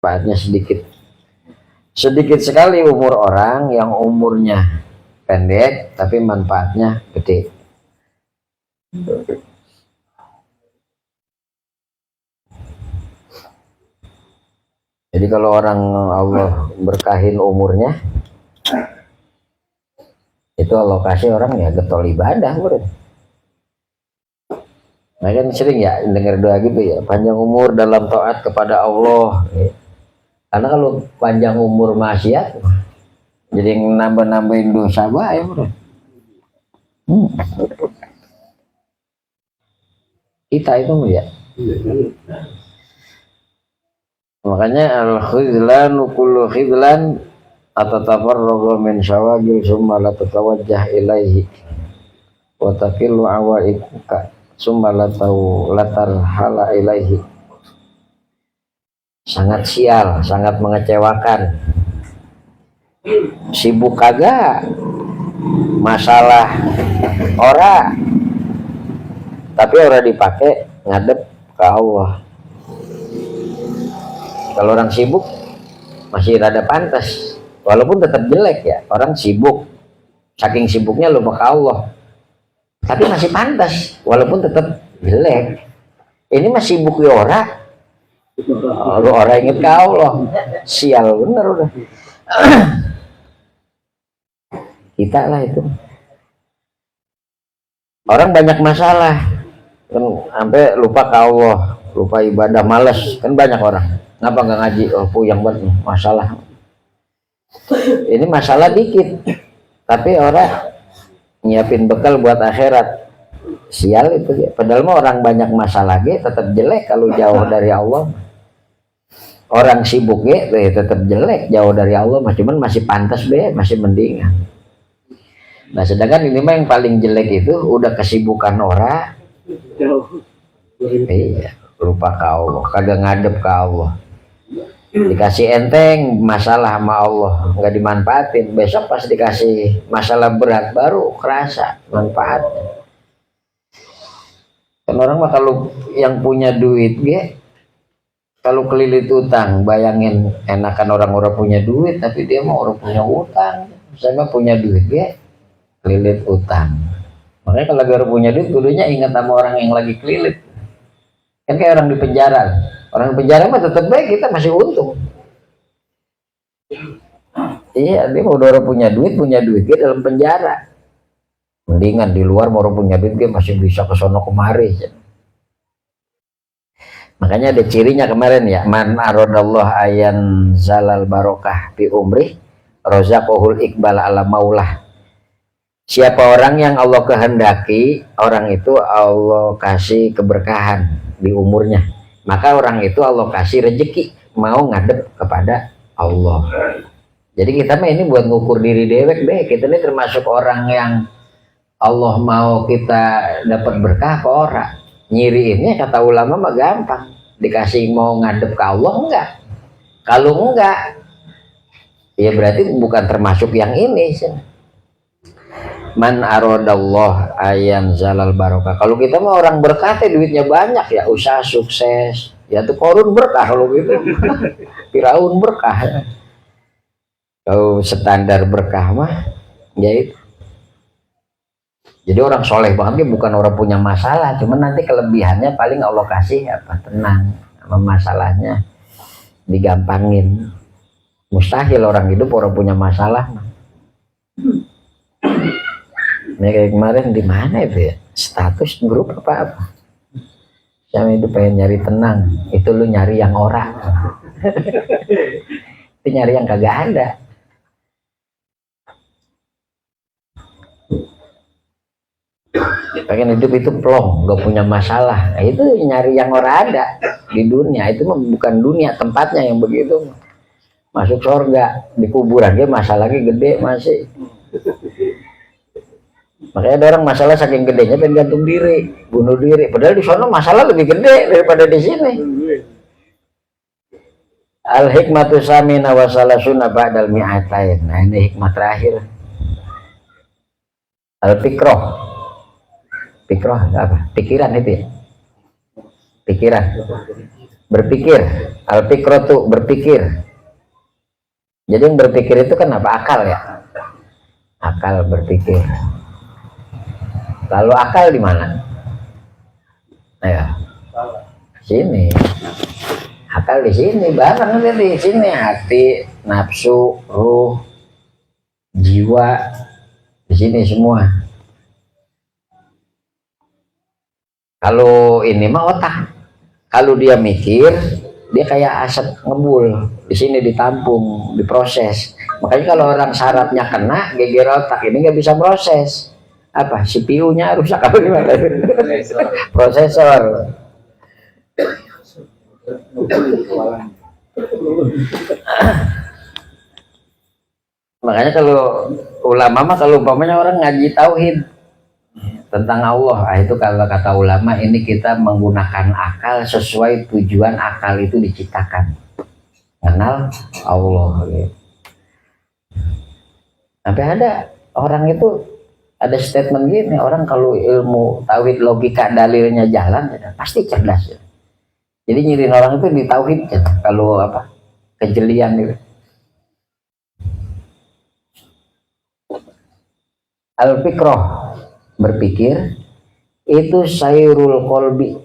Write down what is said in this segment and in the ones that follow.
manfaatnya sedikit. Sedikit sekali umur orang yang umurnya pendek tapi manfaatnya gede. Jadi kalau orang Allah berkahin umurnya, itu Allah kasih orang ya getol ibadah, bro. Nah kan sering ya dengar doa gitu ya, panjang umur dalam taat kepada Allah. Karena kalau panjang umur maksiat, jadi nambah-nambahin dosa bae, bro. Kita itu ya. Makanya al-khidlan kullu khidlan atatafarragu min syawagil summa la tatawajjah ilaihi wa taqillu awaikuka summa la tarhala ilaihi. Sangat sial, sangat mengecewakan. Sibuk kagak masalah ora, tapi ora dipakai ngadep ke Allah. Kalau orang sibuk masih rada pantas, walaupun tetap jelek ya. Orang sibuk, saking sibuknya lupa ke Allah, tapi masih pantas, walaupun tetap jelek. Ini masih sibuk ya orang inget ke Allah, sial bener udah. Kita lah itu. Orang banyak masalah, kan sampai lupa ke Allah, lupa ibadah, males, kan banyak orang. Ngapa nggak ngaji? Oh puyeng banget masalah. Ini masalah dikit, tapi orang nyiapin bekal buat akhirat. Sial itu ya. Padahal mah orang banyak masalah tetap jelek kalau jauh dari Allah. Orang sibuk tetap jelek jauh dari Allah, cuman masih pantas masih mendingan. Nah sedangkan ini mah yang paling jelek itu udah kesibukan orang. Iya, lupa ke Allah, kagak ngadep ke Allah. Dikasih enteng masalah sama Allah nggak dimanfaatin, besok pas dikasih masalah berat baru kerasa manfaat. Kan orang mah kalau yang punya duit kalau kelilit utang, bayangin enakan orang-orang punya duit tapi dia mau orang punya utang. Saya mah punya duit kelilit utang. Makanya kalau orang punya duit dulunya ingat sama orang yang lagi kelilit. Kan kayak orang di penjara. Orang penjara mah tetap baik, kita masih untung. Iya, dia mau orang punya duit dia dalam penjara. Mendingan di luar mau orang punya duit dia masih bisa ke sono kemari. Makanya ada cirinya kemarin ya, man aradallah ayan zalal barokah fi umrih razaqahul iqbal ala maulah. Siapa orang yang Allah kehendaki, orang itu Allah kasih keberkahan di umurnya. Maka orang itu Allah kasih rezeki mau ngadep kepada Allah. Jadi kita mah ini buat ngukur diri dewek kita ini termasuk orang yang Allah mau kita dapat berkah ke orang. Nyiriinnya kata ulama mah gampang, dikasih mau ngadep ke Allah enggak. Kalau enggak ya berarti bukan termasuk yang ini sih. Man aradallah ayan zalal barokah. Kalau kita mah orang berkah duitnya banyak ya, usaha sukses ya, tuh Korun berkah kalau gitu. Firaun berkah. Kalau standar berkah mah ya itu. Jadi orang soleh banget bukan orang punya masalah, cuman nanti kelebihannya paling Allah kasih tenang sama masalahnya digampangin. Mustahil orang hidup orang punya masalah. Ini kayak kemarin di mana itu ya, status grup apa yang itu pengen nyari tenang, itu lu nyari yang orang. Itu nyari yang kagak ada. Pengen hidup itu plong, gak punya masalah. Nah, itu nyari yang orang ada di dunia. Itu bukan dunia tempatnya yang begitu. Masuk surga di kuburan dia masalahnya gede masih. Makanya ada orang masalah saking gedenya pengen gantung diri, bunuh diri. Padahal di sana masalah lebih gede daripada di sini. Al hikmatu samina wa salasuna ba'dal mi'atain. Nah ini hikmah terakhir. Al fikroh. Fikroh apa? Pikiran itu ya. Pikiran. berpikir. Al-fikratu berpikir. Jadi yang berpikir itu kan apa? Akal ya. Akal berpikir. Lalu akal di mana? Ayo. Sini. Akal di sini, barang di sini, hati, nafsu, ruh, jiwa, di sini semua. Kalau ini mah otak. Kalau dia mikir, dia kayak asap ngebul, di sini ditampung, diproses. Makanya kalau orang sarafnya kena, geger otak ini nggak bisa proses. Apa? CPU-nya rusak apa gimana? Prosesor. Makanya kalau ulama mah kalau umpamanya orang ngaji tauhid tentang Allah, itu kalau kata ulama ini kita menggunakan akal sesuai tujuan akal itu diciptakan, kenal Allah. Sampai ada orang itu ada statement gini, orang kalau ilmu tauhid logika dalilnya jalan pasti cerdas. Jadi nyirin orang itu di tauhid ya, kalau apa kejelian gitu. Al-fikroh berpikir itu sayrul kolbi,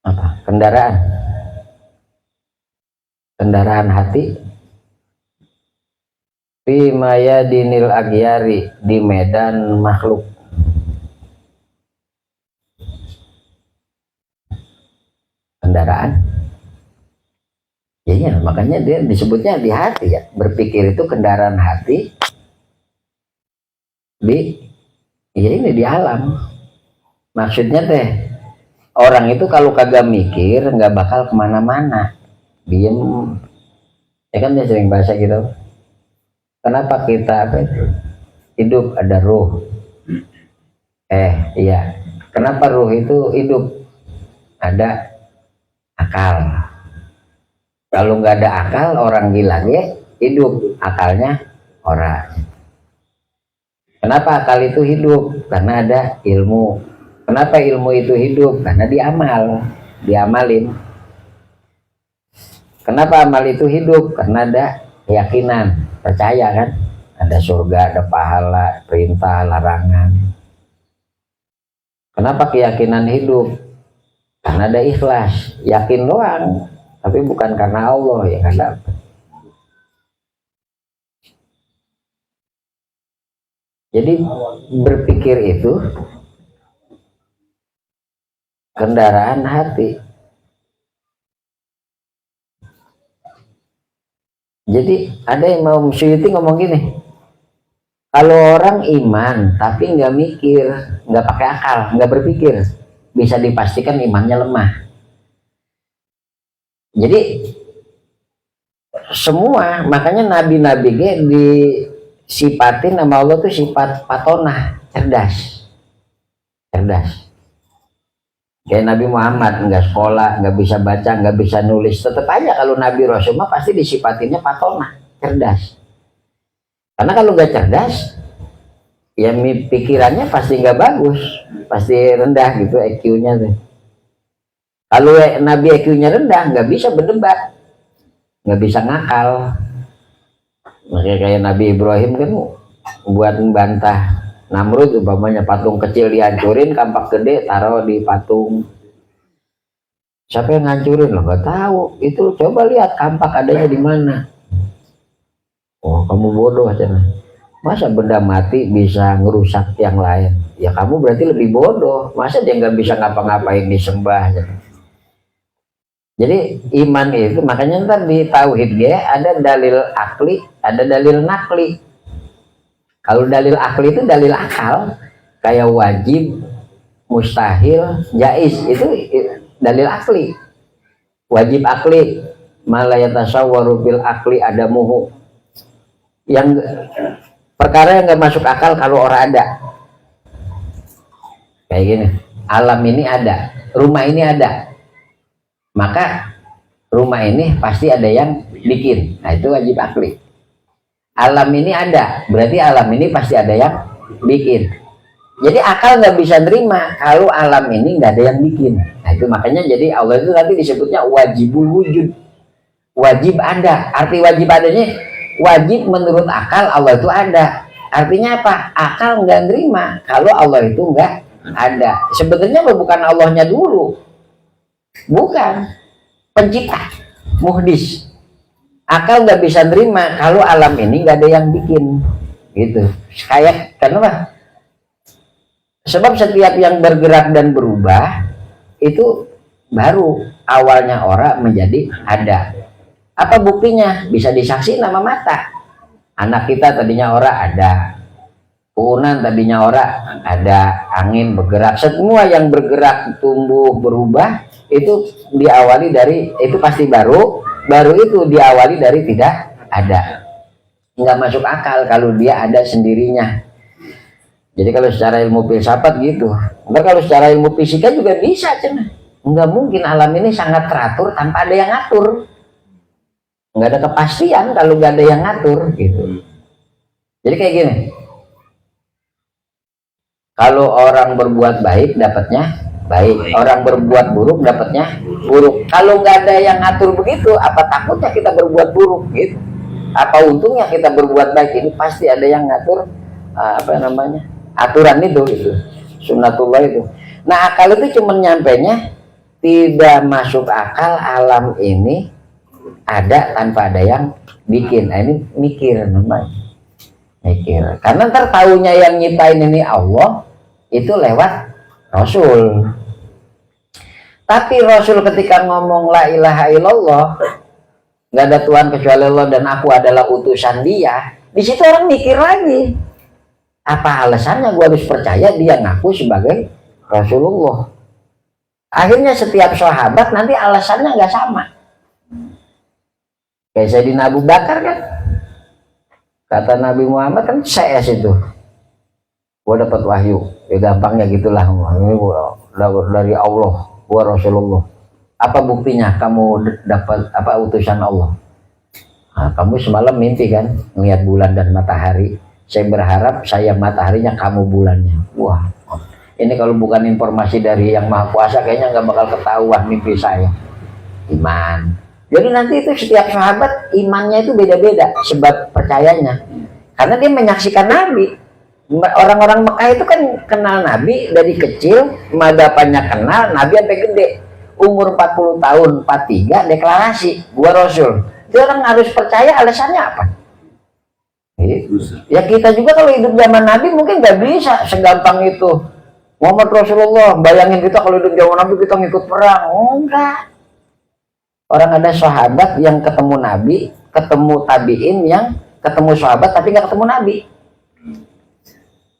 apa? Kendaraan hati fi mayadinil agyari, di medan makhluk. Kendaraan ya, makanya dia disebutnya di hati ya. Berpikir itu kendaraan hati ya ini di alam. Maksudnya teh orang itu kalau kagak mikir nggak bakal kemana-mana, diem ya kan. Dia sering bahasa gitu, kenapa kita hidup ada ruh, iya, kenapa ruh itu hidup, ada akal. Kalau nggak ada akal, orang gila ya hidup, akalnya orang. Kenapa akal itu hidup? Karena ada ilmu. Kenapa ilmu itu hidup? Karena diamalin. Kenapa amal itu hidup? Karena ada keyakinan, percaya kan? Ada surga, ada pahala, perintah, larangan. Kenapa keyakinan hidup? Karena ada ikhlas, yakin doang, tapi bukan karena Allah ya, karena jadi berpikir itu kendaraan hati. Jadi ada yang mau Suyuti ngomong gini, kalau orang iman tapi nggak mikir, nggak pakai akal, nggak berpikir, bisa dipastikan imannya lemah. Jadi semua, makanya nabi-nabi disipatin nama Allah tuh sifat patonah, cerdas. Kayak Nabi Muhammad nggak sekolah, nggak bisa baca, nggak bisa nulis, tetap aja kalau Nabi Rasul mah pasti disipatinnya patonah, cerdas. Karena kalau nggak cerdas, ya pikirannya pasti nggak bagus, pasti rendah gitu IQ-nya tuh. Kalau Nabi IQ-nya rendah, nggak bisa berdebat, nggak bisa ngakal. Makanya kayak Nabi Ibrahim kan buat membantah Namrud, umpamanya patung kecil dihancurin, kampak gede taruh di patung. Siapa yang ngancurin? Lo nggak tahu. Itu coba lihat kampak adanya di mana. Oh, kamu bodoh aja. Masa benda mati bisa ngerusak yang lain? Ya kamu berarti lebih bodoh. Masa dia nggak bisa ngapa-ngapain disembah? Jadi iman itu, makanya ntar di tauhid ya ada dalil akli, ada dalil nakli. Kalau dalil akli itu dalil akal, kayak wajib, mustahil, jaiz, itu dalil akli. Wajib akli, malayatasawwaru bil akli adamuhu. Yang perkara yang nggak masuk akal kalau orang ada. Kayak gini, alam ini ada, rumah ini ada. Maka rumah ini pasti ada yang bikin. Nah, itu wajib akli. Alam ini ada, berarti alam ini pasti ada yang bikin. Jadi akal nggak bisa nerima kalau alam ini nggak ada yang bikin. Nah itu makanya jadi Allah itu nanti disebutnya wajibul wujud, wajib ada. Arti wajib adanya, wajib menurut akal Allah itu ada. Artinya apa? Akal nggak nerima kalau Allah itu nggak ada. Sebenarnya bukan Allahnya dulu, bukan pencipta, muhdis. Akal nggak bisa nerima kalau alam ini nggak ada yang bikin, gitu. Kayak kenapa? Sebab setiap yang bergerak dan berubah itu baru awalnya ora menjadi ada. Apa buktinya? Bisa disaksikan sama mata. Anak kita tadinya ora ada, punan tadinya ora ada, angin bergerak. Semua yang bergerak, tumbuh, berubah itu diawali dari, itu pasti baru itu diawali dari tidak ada. Nggak masuk akal kalau dia ada sendirinya. Jadi kalau secara ilmu filsafat gitu, enggak, kalau secara ilmu fisika juga bisa cina. Enggak mungkin alam ini sangat teratur tanpa ada yang ngatur. Enggak ada kepastian kalau enggak ada yang ngatur gitu. Jadi kayak gini. Kalau orang berbuat baik dapatnya baik, orang berbuat buruk dapatnya buruk. Kalau enggak ada yang ngatur begitu, apa takutnya kita berbuat buruk gitu? Apa untungnya kita berbuat baik? Ini pasti ada yang ngatur apa namanya? Aturan itu sunnatullah itu. Nah akal itu cuma nyampainya tidak masuk akal alam ini ada tanpa ada yang bikin. Nah, ini mikir namanya, mikir. Karena ntar taunya yang nyiptain ini Allah itu lewat Rasul. Tapi Rasul ketika ngomong la ilaha illallah, nggak ada Tuhan kecuali Allah dan aku adalah utusan Dia, di situ orang mikir lagi. Apa alasannya gue harus percaya dia ngaku sebagai Rasulullah? Akhirnya setiap sahabat nanti alasannya nggak sama. Kayak Sayyidina Abu Bakar kan, kata Nabi Muhammad kan saya itu, gue dapat wahyu, ya gampangnya gitulah, ini dari Allah, gue Rasulullah. Apa buktinya kamu dapat apa utusan Allah? Nah, kamu semalam mimpi kan, ngeliat bulan dan matahari. Saya berharap saya mataharinya, kamu bulannya. Wah, ini kalau bukan informasi dari yang Maha Kuasa kayaknya nggak bakal ketahuan mimpi saya. Iman. Jadi nanti itu setiap sahabat imannya itu beda-beda sebab percayanya. Karena dia menyaksikan Nabi. Orang-orang Mekah itu kan kenal Nabi dari kecil, madapannya kenal Nabi sampai gede. Umur 40 tahun, 43 deklarasi, gua Rasul. Dia orang harus percaya, alasannya apa? Ya kita juga kalau hidup zaman Nabi mungkin nggak bisa segampang itu. Muhammad Rasulullah, bayangin kita kalau hidup zaman Nabi kita ngikut perang. Oh, enggak. Orang ada sahabat yang ketemu Nabi, ketemu tabiin yang ketemu sahabat tapi nggak ketemu Nabi.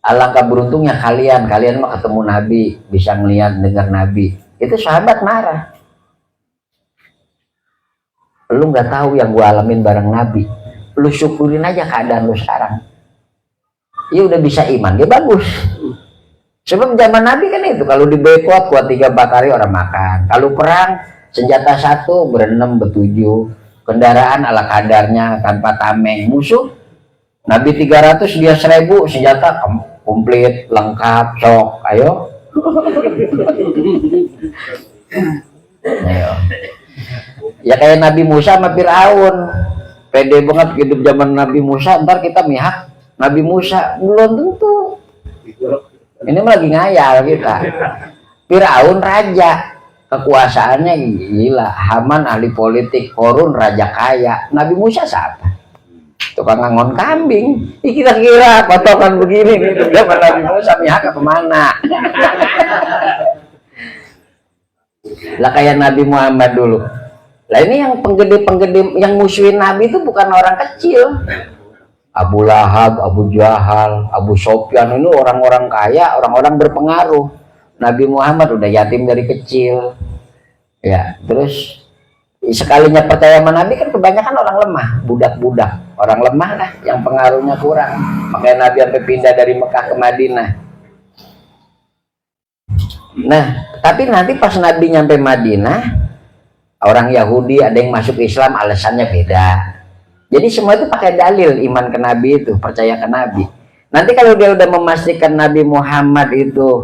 Alangkah beruntungnya kalian mah ketemu Nabi, bisa ngeliat dengar Nabi. Itu sahabat marah. Lu nggak tahu yang gua alamin bareng Nabi. Lu syukurin aja keadaan lu sekarang. Ya udah bisa iman, dia bagus. Sebab zaman Nabi kan itu, kalau di boykot kuat 3-4 hari orang makan. Kalau perang senjata 1 berenam bertujuh, kendaraan ala kadarnya tanpa tameng. Musuh Nabi 300 dia 1000, senjata komplit lengkap, sok. Ayo. Ayo. Ya kayak Nabi Musa sama Fir'aun. Pede banget hidup zaman Nabi Musa, ntar kita mihak Nabi Musa, belum tentu. Ini mah lagi ngayal kita. Firaun raja, kekuasaannya gila. Haman ahli politik, Korun raja kaya. Nabi Musa siapa? Tukang ngangon kambing. Kira-kira patokan begini nih zaman Nabi Musa mihak kemana? Lah kayak Nabi Muhammad dulu. Lah ini yang penggede-penggede yang musuhin Nabi itu bukan orang kecil. Abu Lahab, Abu Jahal, Abu Sofyan ini orang-orang kaya, orang-orang berpengaruh. Nabi Muhammad udah yatim dari kecil. Ya, terus sekalinya percaya sama Nabi kan kebanyakan orang lemah, budak-budak. Orang lemah lah yang pengaruhnya kurang. Makanya Nabi sampai pindah dari Mekah ke Madinah. Nah, tapi nanti pas Nabi nyampe Madinah, orang Yahudi ada yang masuk Islam, alasannya beda. Jadi semua itu pakai dalil iman ke Nabi itu, percaya ke Nabi. Nanti kalau dia udah memastikan Nabi Muhammad itu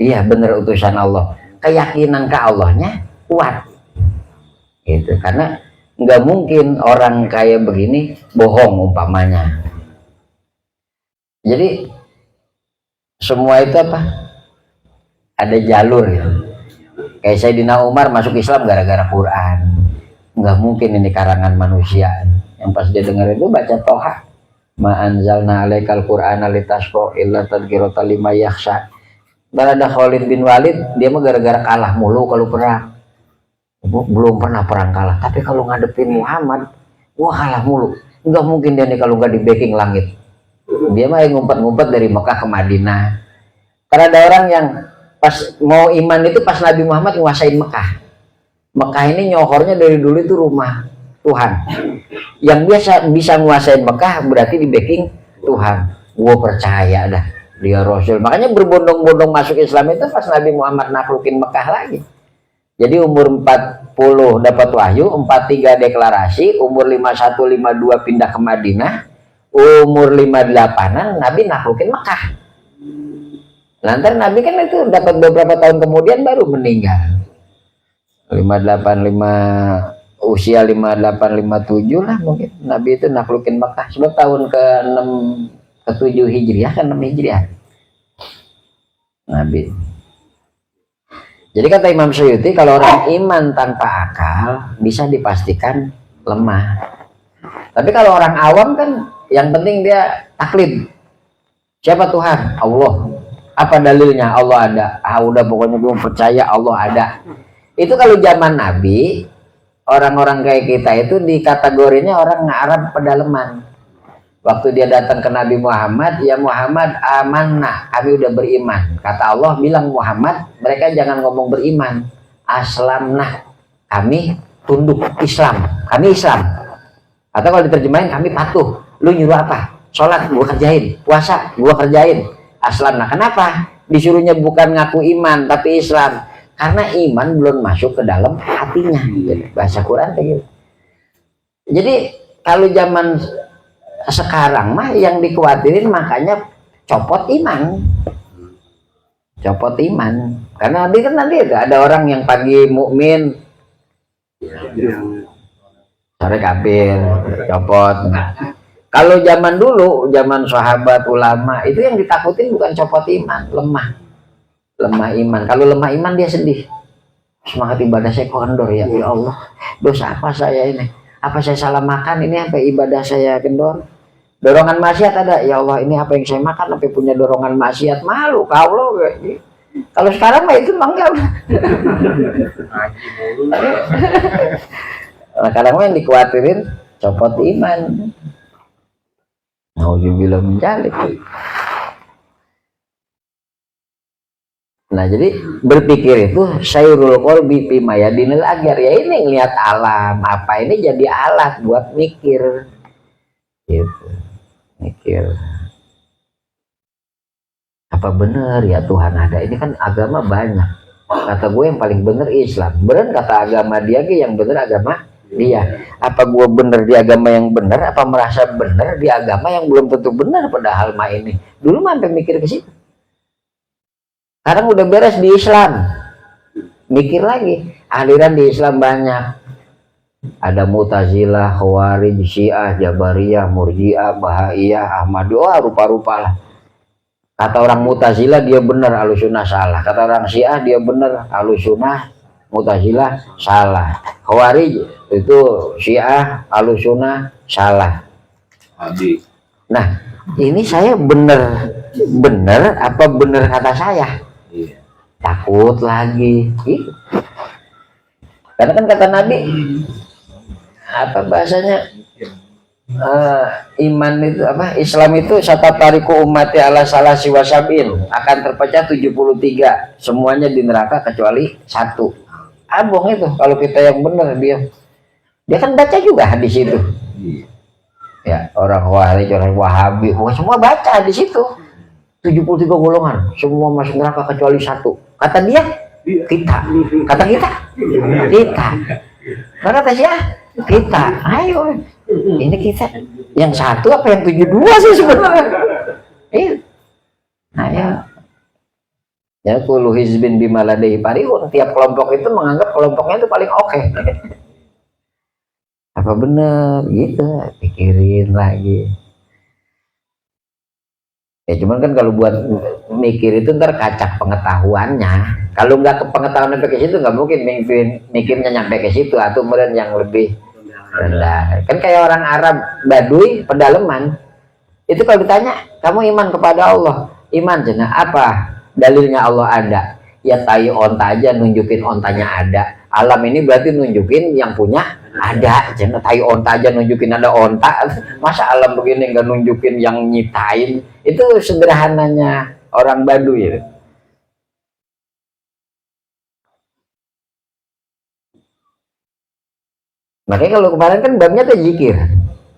iya benar utusan Allah, keyakinan ke Allahnya kuat gitu. Karena nggak mungkin orang kayak begini bohong umpamanya. Jadi semua itu apa, ada jalur ya. Kayak Sayyidina Umar masuk Islam gara-gara Quran, nggak mungkin ini karangan manusia. Yang pas dia dengar itu baca Toha, ma anzalna alaikal qur'ana litasqa illa tadhkiratan liman yakhsha. Dan ada Khalid bin Walid, dia mah gara-gara kalah mulu kalau perang. Belum pernah perang kalah, tapi kalau ngadepin Muhammad, wah kalah mulu. Enggak mungkin dia nih kalau nggak di backing langit. Dia mah ngumpet-ngumpet dari Mekah ke Madinah. Karena ada orang yang pas mau iman itu pas Nabi Muhammad nguasain Mekah. Mekah ini nyohornya dari dulu itu rumah Tuhan. Yang biasa bisa nguasain Mekah berarti di backing Tuhan. Gua percaya dah dia Rasul. Makanya berbondong-bondong masuk Islam itu pas Nabi Muhammad naklukin Mekah lagi. Jadi umur 40 dapat wahyu, 43 deklarasi, umur 51 52 pindah ke Madinah, umur 58-an Nabi naklukin Mekah. Lantas Nabi kan itu dapat beberapa tahun kemudian baru meninggal. 585 usia 58 57 lah mungkin Nabi itu naklukin Mekah. Sebab tahun ke-6 ke-7 Hijriah kan 6 Hijriah. Nabi. Jadi kata Imam Suyuti, kalau orang iman tanpa akal bisa dipastikan lemah. Tapi kalau orang awam kan yang penting dia taklid. Siapa Tuhan? Allah. Apa dalilnya? Allah ada. Ah udah pokoknya belum percaya Allah ada. Itu kalau zaman Nabi, orang-orang kayak kita itu di kategorinya orang Arab pedalaman. Waktu dia datang ke Nabi Muhammad, ya Muhammad amanna, kami udah beriman. Kata Allah bilang Muhammad, mereka jangan ngomong beriman. Aslamnah, kami tunduk Islam, kami Islam. Atau kalau diterjemahin kami patuh. Lu nyuruh apa? Sholat, gua kerjain. Puasa, gua kerjain. Aslamnah, kenapa? Disuruhnya bukan ngaku iman, tapi Islam. Karena iman belum masuk ke dalam hatinya. Bahasa Quran kayak gitu. Jadi kalau zaman sekarang mah yang dikhawatirin makanya copot iman, karena nanti ada orang yang pagi mukmin sore kafir, copot. Kalau zaman dulu, zaman sahabat ulama itu yang ditakutin bukan copot iman, lemah iman. Kalau lemah iman dia sedih, semangat ibadah saya kendor ya Allah, dosa apa saya ini, apa saya salah makan ini, apa ibadah saya kendor. Dorongan maksiat ada, ya Allah ini apa yang saya makan sampai punya dorongan maksiat, malu kau. Kalau sekarang mah itu enggak. Kadang mah yang dikhawatirin copot iman. Nauzubillah min dzalik. Nah jadi berpikir itu sayrul qalbi fi mayadinil agar, ya ini ngelihat alam apa ini jadi alat buat mikir gitu. Mikir apa benar ya Tuhan ada, ini kan agama banyak. Kata gue yang paling benar Islam, benar kata agama dia yang benar agama dia. Apa gue benar di agama yang benar, apa merasa benar di agama yang belum tentu benar, padahal mah ini dulu mah sampai mikir ke situ. Sekarang udah beres di Islam, mikir lagi aliran di Islam banyak. Ada Mu'tazilah, Khawarij, Syiah, Jabariyah, Murji'ah, Bahaiyah, Ahmadiyah, rupa-rupa lah. Kata orang Mu'tazilah dia benar, Ahlussunnah salah. Kata orang Syiah dia benar, Ahlussunnah, Mu'tazilah salah. Khawarij itu Syiah, Ahlussunnah salah. Nah, ini saya benar apa benar kata saya? Takut lagi. Gitu. Karena kan kata Nabi, apa bahasanya, iman itu apa, Islam itu satatariku ummati ala salasi wasabin, akan terpecah 73, semuanya di neraka kecuali satu. Abong itu kalau kita yang benar, dia kan baca juga hadis itu. Ya, orang Khawarij, orang Wahabi, semua baca di situ. 73 golongan, semua masuk neraka kecuali satu. Kata dia, kita. Kata kita. Mana kata siapa? Kita. Ayo. Ini kita. Yang satu apa yang 72 sih sebenarnya? Nah ya kullu hizbin bima ladaihi farihun, tiap kelompok itu menganggap kelompoknya itu paling oke. Apa bener gitu, pikirin lagi. Ya cuman kan kalau buat mikir itu ntar kacak pengetahuannya. Kalau nggak ke pengetahuan sampai ke situ nggak mungkin mikirnya nyampe ke situ, atau kemudian yang lebih rendah. Kan kayak orang Arab Baduy pedalaman. Itu kalau ditanya, kamu iman kepada Allah? Iman jenah apa? Dalilnya Allah ada. Ya tai onta aja nunjukin ontanya ada. Alam ini berarti nunjukin yang punya ada. Jenah tai onta aja nunjukin ada onta. Masa alam begini nggak nunjukin yang nyiptain? Itu sederhananya orang Baduy ya. Makanya kalau kemarin kan babnya tuh zikir.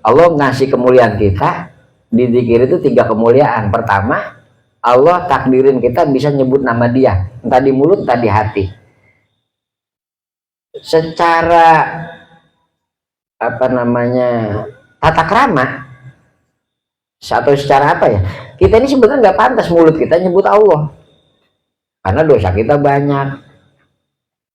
Allah ngasih kemuliaan kita. Di zikir itu 3 kemuliaan. Pertama, Allah takdirin kita bisa nyebut nama dia, entah di mulut entah di hati. Secara apa namanya, tata krama atau secara apa ya, kita ini sebenarnya nggak pantas mulut kita nyebut Allah karena dosa kita banyak.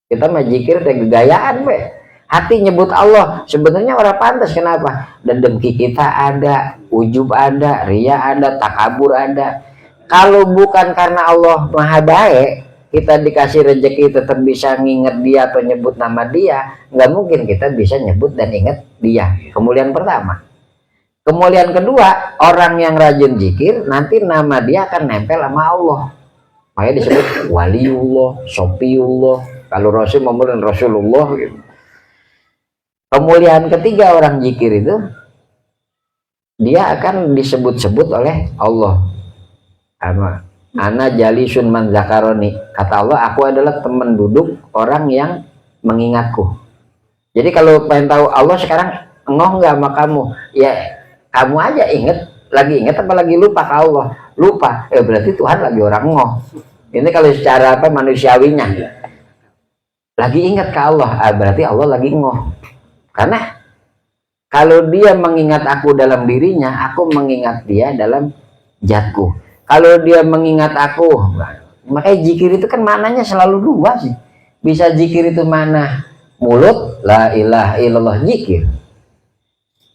Kita mah zikir teh gegayaan be. Hati nyebut Allah sebenarnya orang pantas. Kenapa? Dan dengki kita ada, ujub ada, ria ada, takabur ada. Kalau bukan karena Allah maha baik, kita dikasih rezeki tetap bisa nginget dia atau nyebut nama dia, nggak mungkin kita bisa nyebut dan inget dia. Kemuliaan pertama. Kemuliaan kedua, orang yang rajin zikir nanti nama dia akan nempel sama Allah. Makanya disebut waliullah, sopiullah. Kalau Rasul memuliakan Rasulullah gitu. Kemuliaan ketiga orang zikir itu, dia akan disebut-sebut oleh Allah. Ana jalisun man zakaroni, kata Allah, aku adalah teman duduk orang yang mengingatku. Jadi kalau pengen tahu Allah sekarang ngoh nggak sama kamu, ya kamu aja inget, lagi inget apa lagi lupa ke Allah, lupa, berarti Tuhan lagi orang ngoh. Ini kalau secara apa manusiawinya, lagi inget ke Allah, berarti Allah lagi ngoh. Karena kalau dia mengingat aku dalam dirinya, aku mengingat dia dalam zatku. Kalau dia mengingat aku, makanya zikir itu kan maknanya selalu dua sih. Bisa zikir itu mana mulut, la ilaha illallah zikir.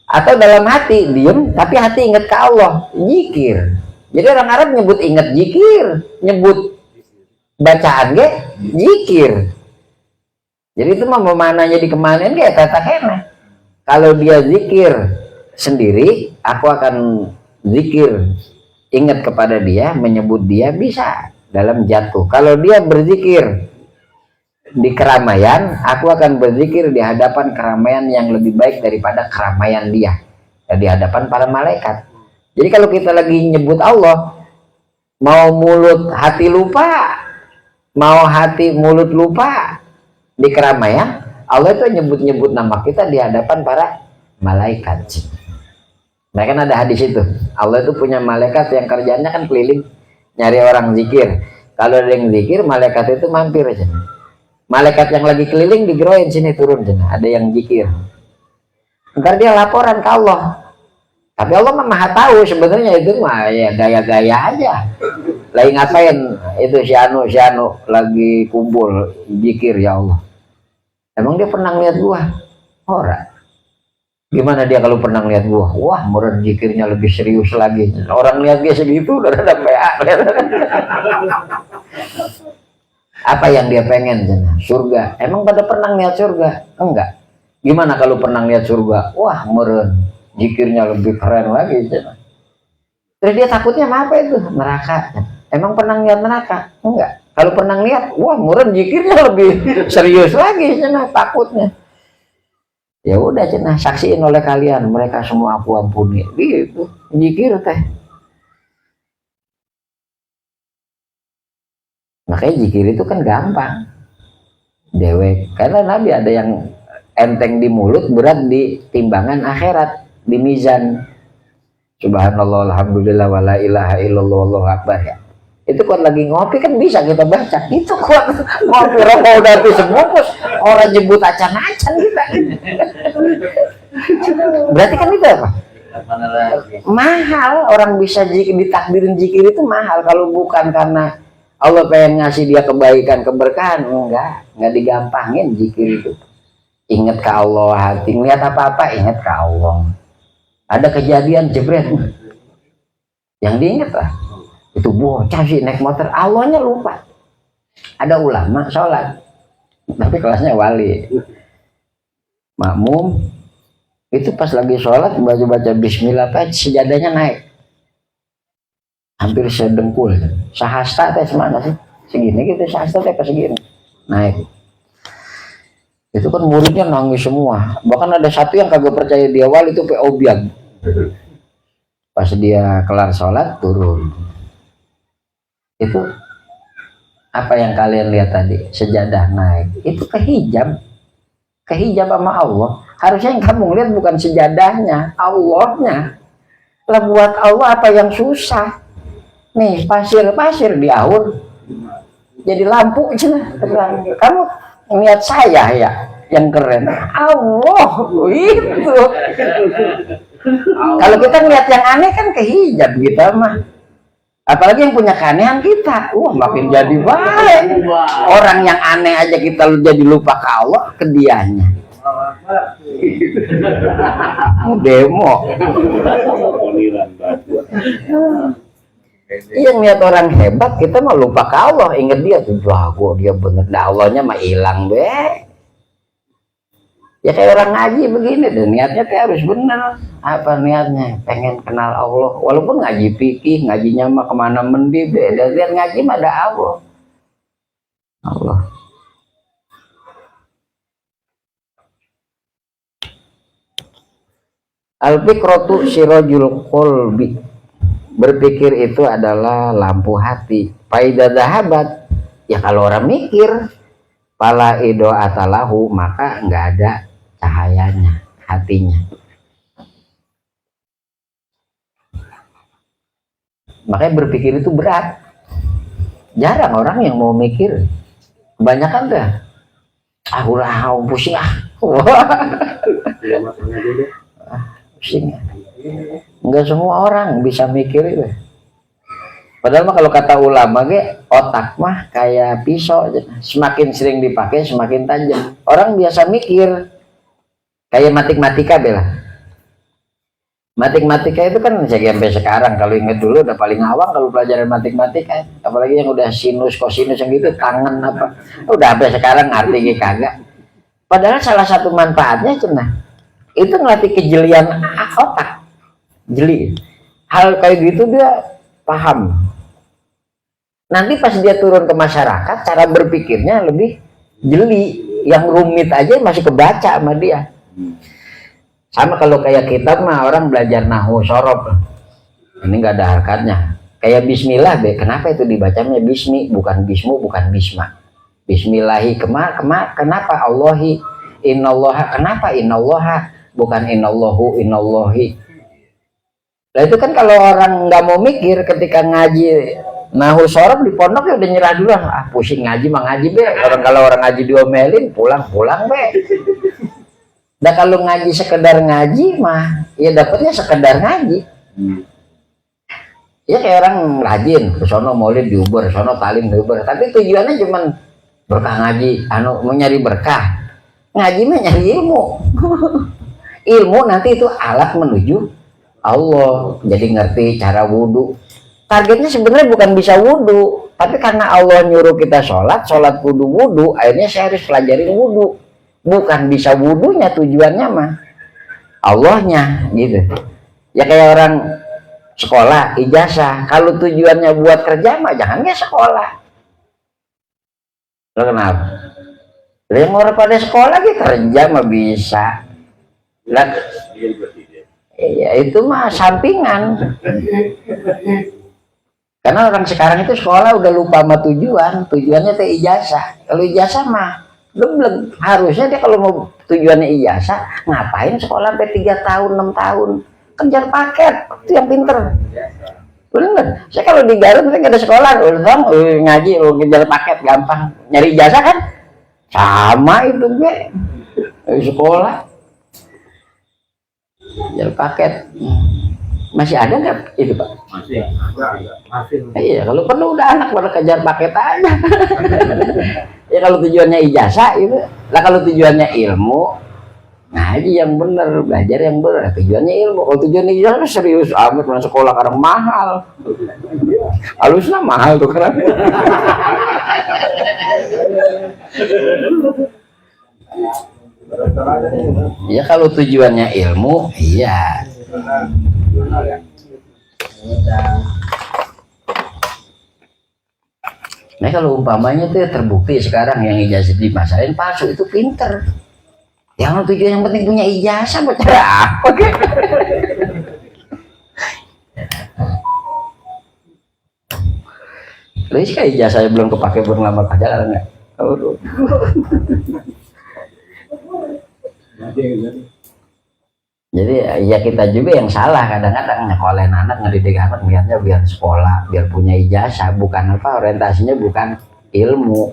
Atau dalam hati, diem, tapi hati ingat ke Allah, zikir. Jadi orang Arab nyebut ingat zikir, nyebut bacaan ge, zikir. Jadi itu mah memananya di kemanin kayak tata kena. Kalau dia zikir sendiri, aku akan zikir. Ingat kepada dia, menyebut dia bisa dalam jatuh. Kalau dia berzikir di keramaian, aku akan berzikir di hadapan keramaian yang lebih baik daripada keramaian dia, di hadapan para malaikat. Jadi kalau kita lagi nyebut Allah, mau mulut hati lupa, mau hati mulut lupa di keramaian, Allah itu nyebut-nyebut nama kita di hadapan para malaikat. Nah kan ada hadis itu, Allah itu punya malaikat yang kerjanya kan keliling nyari orang zikir. Kalau ada yang zikir, malaikat itu mampir aja. Malaikat yang lagi keliling digeroin, sini turun aja. Ada yang zikir. Ntar dia laporan ke Allah. Tapi Allah mah maha tahu sebenarnya itu mah ya gaya-gaya aja. Lagi ngapain itu si Anu lagi kumpul zikir ya Allah. Emang dia pernah lihat gua? Ora. Gimana dia kalau pernah lihat gua? Wah, meren zikirnya lebih serius lagi. Orang lihat dia segitu udah ada PA. Apa yang dia pengen? Surga. Emang pada pernah lihat surga? Enggak. Gimana kalau pernah lihat surga? Wah, meren zikirnya lebih keren lagi. Terus dia takutnya apa itu? Neraka. Emang pernah lihat neraka? Enggak. Kalau pernah lihat, wah, meren zikirnya lebih serius lagi. Takutnya. Ya udah cenah, saksiin oleh kalian, mereka semua aku ampuni. Gitu, zikir teh. Makanya zikir itu kan gampang, dewek. Karena Nabi ada yang enteng di mulut, berat di timbangan akhirat, di mizan. Subhanallah, alhamdulillah, wala ilaha illallah, wallahu akbar ya. Itu kalau lagi ngopi kan bisa kita baca. Itu kalau ngopi rokok udah habis sebungkus, orang jemput acan-acan kita. Berarti kan itu apa? Mahal orang bisa ditakdirin zikir itu mahal. Kalau bukan karena Allah pengen ngasih dia kebaikan, keberkahan, enggak digampangin zikir itu. Ingat ke Allah, hati ngeliat apa-apa ingat ke Allah. Ada kejadian jebret yang diingat lah, itu bocah sih naik motor, Allahnya lupa. Ada ulama sholat tapi kelasnya wali, makmum itu pas lagi sholat baca bismillah apa sejadahnya naik hampir sedengkul, sahasta teh semana sih segini gitu, sahasta teh pas segini naik. Itu kan muridnya nangis semua, bahkan ada satu yang kagak percaya dia wali itu obyang. Pas dia kelar sholat turun, itu apa yang kalian lihat tadi, sejadah naik, itu kehijab sama Allah. Harusnya yang kamu lihat bukan sejadahnya, Allahnya lah. Buat Allah apa yang susah nih, pasir diaur jadi lampu terang. Kamu lihat saya ya yang keren, Allah itu. Kalau kita ngeliat yang aneh kan kehijab kita mah, apalagi yang punya keanehan kita, makin jadi baik. Orang yang aneh aja kita jadi lupa ke Allah, ke dianya demo. Iya, ngeliat orang hebat kita mah lupa ke Allah, inget dia tuh jago, dia bener, dah Allahnya mah hilang be. Ya kayak orang ngaji begini deh, niatnya tuh harus bener. Apa niatnya? Pengen kenal Allah. Walaupun ngaji fikih, ngajinya mah kemana mendi, beda. Lihat ngaji mah ada Allah. Allah. Al-fikratu sirajul qalbi. Berpikir itu adalah lampu hati. Faida dahabat. Ya kalau orang mikir, pala ido atalahu, maka nggak ada cahayanya hatinya. Makanya berpikir itu berat. Jarang orang yang mau mikir. Kebanyakan tuh udah pusing pusing. Enggak semua orang bisa mikir itu. Padahal mah kalau kata ulama otak mah kayak pisau, semakin sering dipakai semakin tajam. Orang biasa mikir kayak matematika bela. Matematika itu kan sampai sekarang, kalau inget dulu udah paling awam kalau pelajaran matematika, apalagi yang udah sinus kosinus yang gitu kangen apa, udah sampai sekarang ngerti kagak. Padahal salah satu manfaatnya cenah itu ngelatih kejelian otak, jeli. Hal kayak gitu dia paham. Nanti pas dia turun ke masyarakat, cara berpikirnya lebih jeli. Yang rumit aja masih kebaca sama dia. Sama kalau kayak kitab mah orang belajar nahu sorob, ini nggak ada harkatnya. Kayak bismillah kenapa itu dibacanya bismi, bukan bismu, bukan bisma. Bismillahi kenapa Allahi, innallaha kenapa innallaha, bukan innallahu innallahi. Nah itu kan kalau orang nggak mau mikir ketika ngaji nahu sorob di pondok ya udah nyerah duluan, pusing ngaji mah ngaji be. Kalau orang ngaji diomelin pulang be. Nah kalau ngaji sekedar ngaji mah ya dapatnya sekedar ngaji. Ya kayak orang rajin ke sono maulid di Uber, sono talim di Uber, tapi tujuannya cuman berkah ngaji, mau nyari berkah. Ngaji mah nyari ilmu. Ilmu nanti itu alat menuju Allah. Jadi ngerti cara wudhu. Targetnya sebenarnya bukan bisa wudhu, tapi karena Allah nyuruh kita sholat wudhu, akhirnya saya harus pelajarin wudhu. Bukan bisa wudhunya tujuannya mah Allahnya gitu. Ya kayak orang sekolah ijazah, kalau tujuannya buat kerja mah jangan kayak sekolah. Lo kenapa? Yang orang pada sekolah gitu kerja mah bisa. Lah, iya itu mah sampingan. Karena orang sekarang itu sekolah udah lupa sama tujuannya teh ijazah. Kalau ijazah mah geblek. Harusnya dia kalau mau tujuannya ijazah, ngapain sekolah sampai 3 tahun, 6 tahun? Kejar paket, itu yang pinter. Bener. Saya kalau di Garut saya nggak ada sekolah, udah ngaji, kejar paket gampang. Nyari ijazah kan? Sama itu sekolah. Kejar paket. Masih ada nggak itu Pak? Masih masih. Iya, kalau perlu udah anak pada kejar paket aja. Ya kalau tujuannya ijazah itu, lah kalau tujuannya ilmu, ngaji yang bener, belajar yang bener. Tujuannya ilmu. Kalau tujuannya ijazah serius amat, masuk sekolah kadang mahal. Halusnya mahal tuh kan. Ya kalau tujuannya ilmu, iya. Nah kalau umpamanya tuh terbukti sekarang yang ijazah dimasalin palsu itu pinter. Yang tujuan yang penting punya ijazah buat cara apa? Terus kan ijazahnya belum kepake buat ngelamar pacaran nggak? Jadi ya kita juga yang salah kadang-kadang nyekolahin anak, ngedidik anak niatnya biar sekolah, biar punya ijazah, bukan apa, orientasinya bukan ilmu.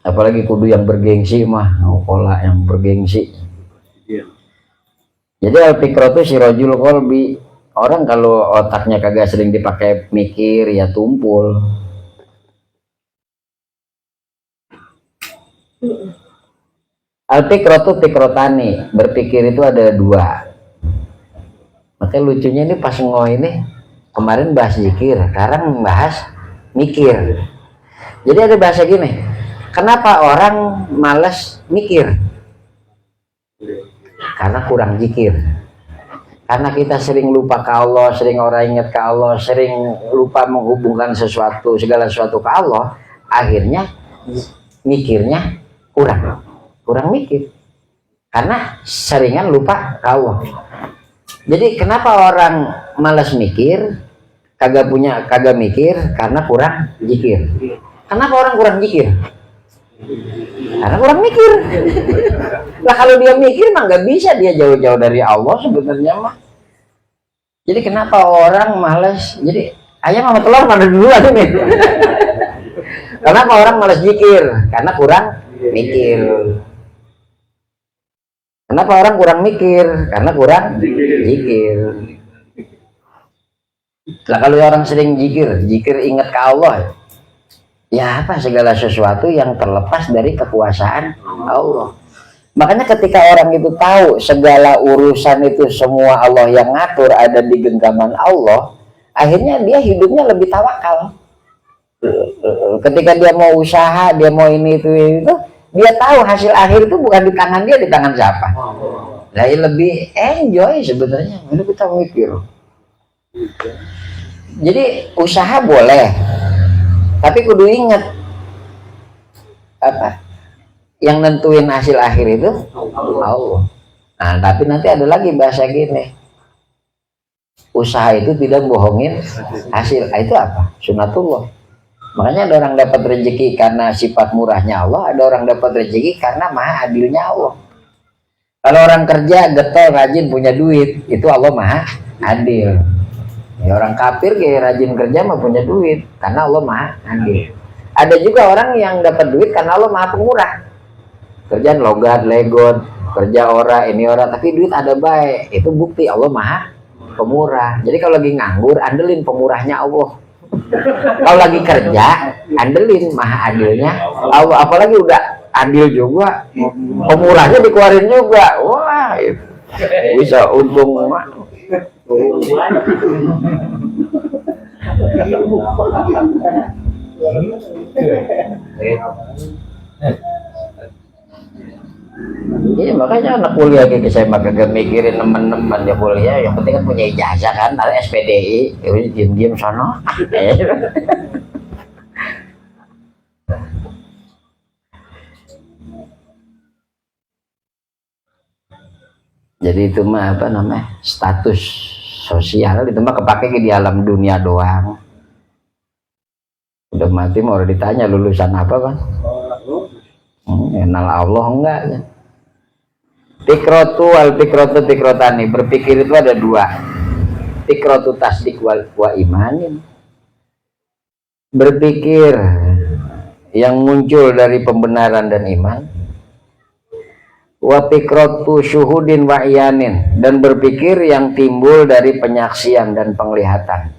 Apalagi kudu yang bergengsi mah, pola yang bergengsi. Jadi al-fikratu sirajul qalbi. Orang kalau otaknya kagak sering dipakai mikir ya tumpul. Al-fikratu fikrotani, berpikir itu ada dua. Makanya lucunya ini pas ini kemarin bahas zikir, sekarang bahas mikir. Jadi ada bahasa gini, kenapa orang malas mikir? Karena kurang zikir. Karena kita sering lupa ke Allah, sering orang ingat ke Allah, sering lupa menghubungkan sesuatu, segala sesuatu ke Allah, akhirnya mikirnya kurang mikir karena seringan lupa ke Allah. Jadi kenapa orang malas mikir, kagak mikir? Karena kurang zikir. Kenapa orang kurang zikir? Karena kurang mikir. Lah kalau dia mikir mah nggak bisa dia jauh-jauh dari Allah sebenarnya mah. Jadi kenapa orang malas? Jadi ayam sama telur mana duluan ini? Kenapa orang malas zikir? Karena kurang mikir. Kenapa orang kurang mikir? Karena kurang zikir. Lah kalau orang sering zikir ingat ke Allah, ya apa segala sesuatu yang terlepas dari kekuasaan Allah. Makanya ketika orang itu tahu segala urusan itu semua Allah yang ngatur, ada di genggaman Allah, akhirnya dia hidupnya lebih tawakal. Ketika dia mau usaha, dia mau ini itu, dia tahu hasil akhir itu bukan di tangan dia, di tangan siapa. Nah, lebih enjoy sebenarnya. Ini kita mikir. Jadi usaha boleh, tapi kudu ingat apa? Yang nentuin hasil akhir itu Allah. Nah, tapi nanti ada lagi bahasa gini. Usaha itu tidak bohongin hasil. Itu apa? Sunatullah. Makanya ada orang dapat rezeki karena sifat murahnya Allah, ada orang dapat rezeki karena maha adilnya Allah. Kalau orang kerja getol, rajin, punya duit, itu Allah maha adil. Ya, orang kafir kayak rajin kerja mah punya duit karena Allah maha adil. Ada juga orang yang dapat duit karena Allah maha pemurah. Kerjaan logat, legot, kerja ini tapi duit ada baik. Itu bukti Allah maha pemurah. Jadi kalau lagi nganggur, andelin pemurahnya Allah. Kalau lagi kerja, andelin maha adilnya Allah. Apalagi udah adil juga, pemurahnya dikeluarin juga. Wah, bisa untung. Iya, makanya anak kuliah kayak saya mah kagak mikirin teman-teman ya kuliah, yang penting kan punya ijazah kan, ada SPDI, ya diam-diam sono. Jadi itu mah apa namanya, status sosial itu mah kepake di alam dunia doang. Udah mati mau ditanya lulusan apa kan? Kenal Allah enggak ya? Fikrotu wal fikrotu fikrotani, berpikir itu ada dua. Fikrotu tasdik wa imanin, berpikir yang muncul dari pembenaran dan iman. wa fikratu syuhudin wa iyanin, dan berpikir yang timbul dari penyaksian dan penglihatan.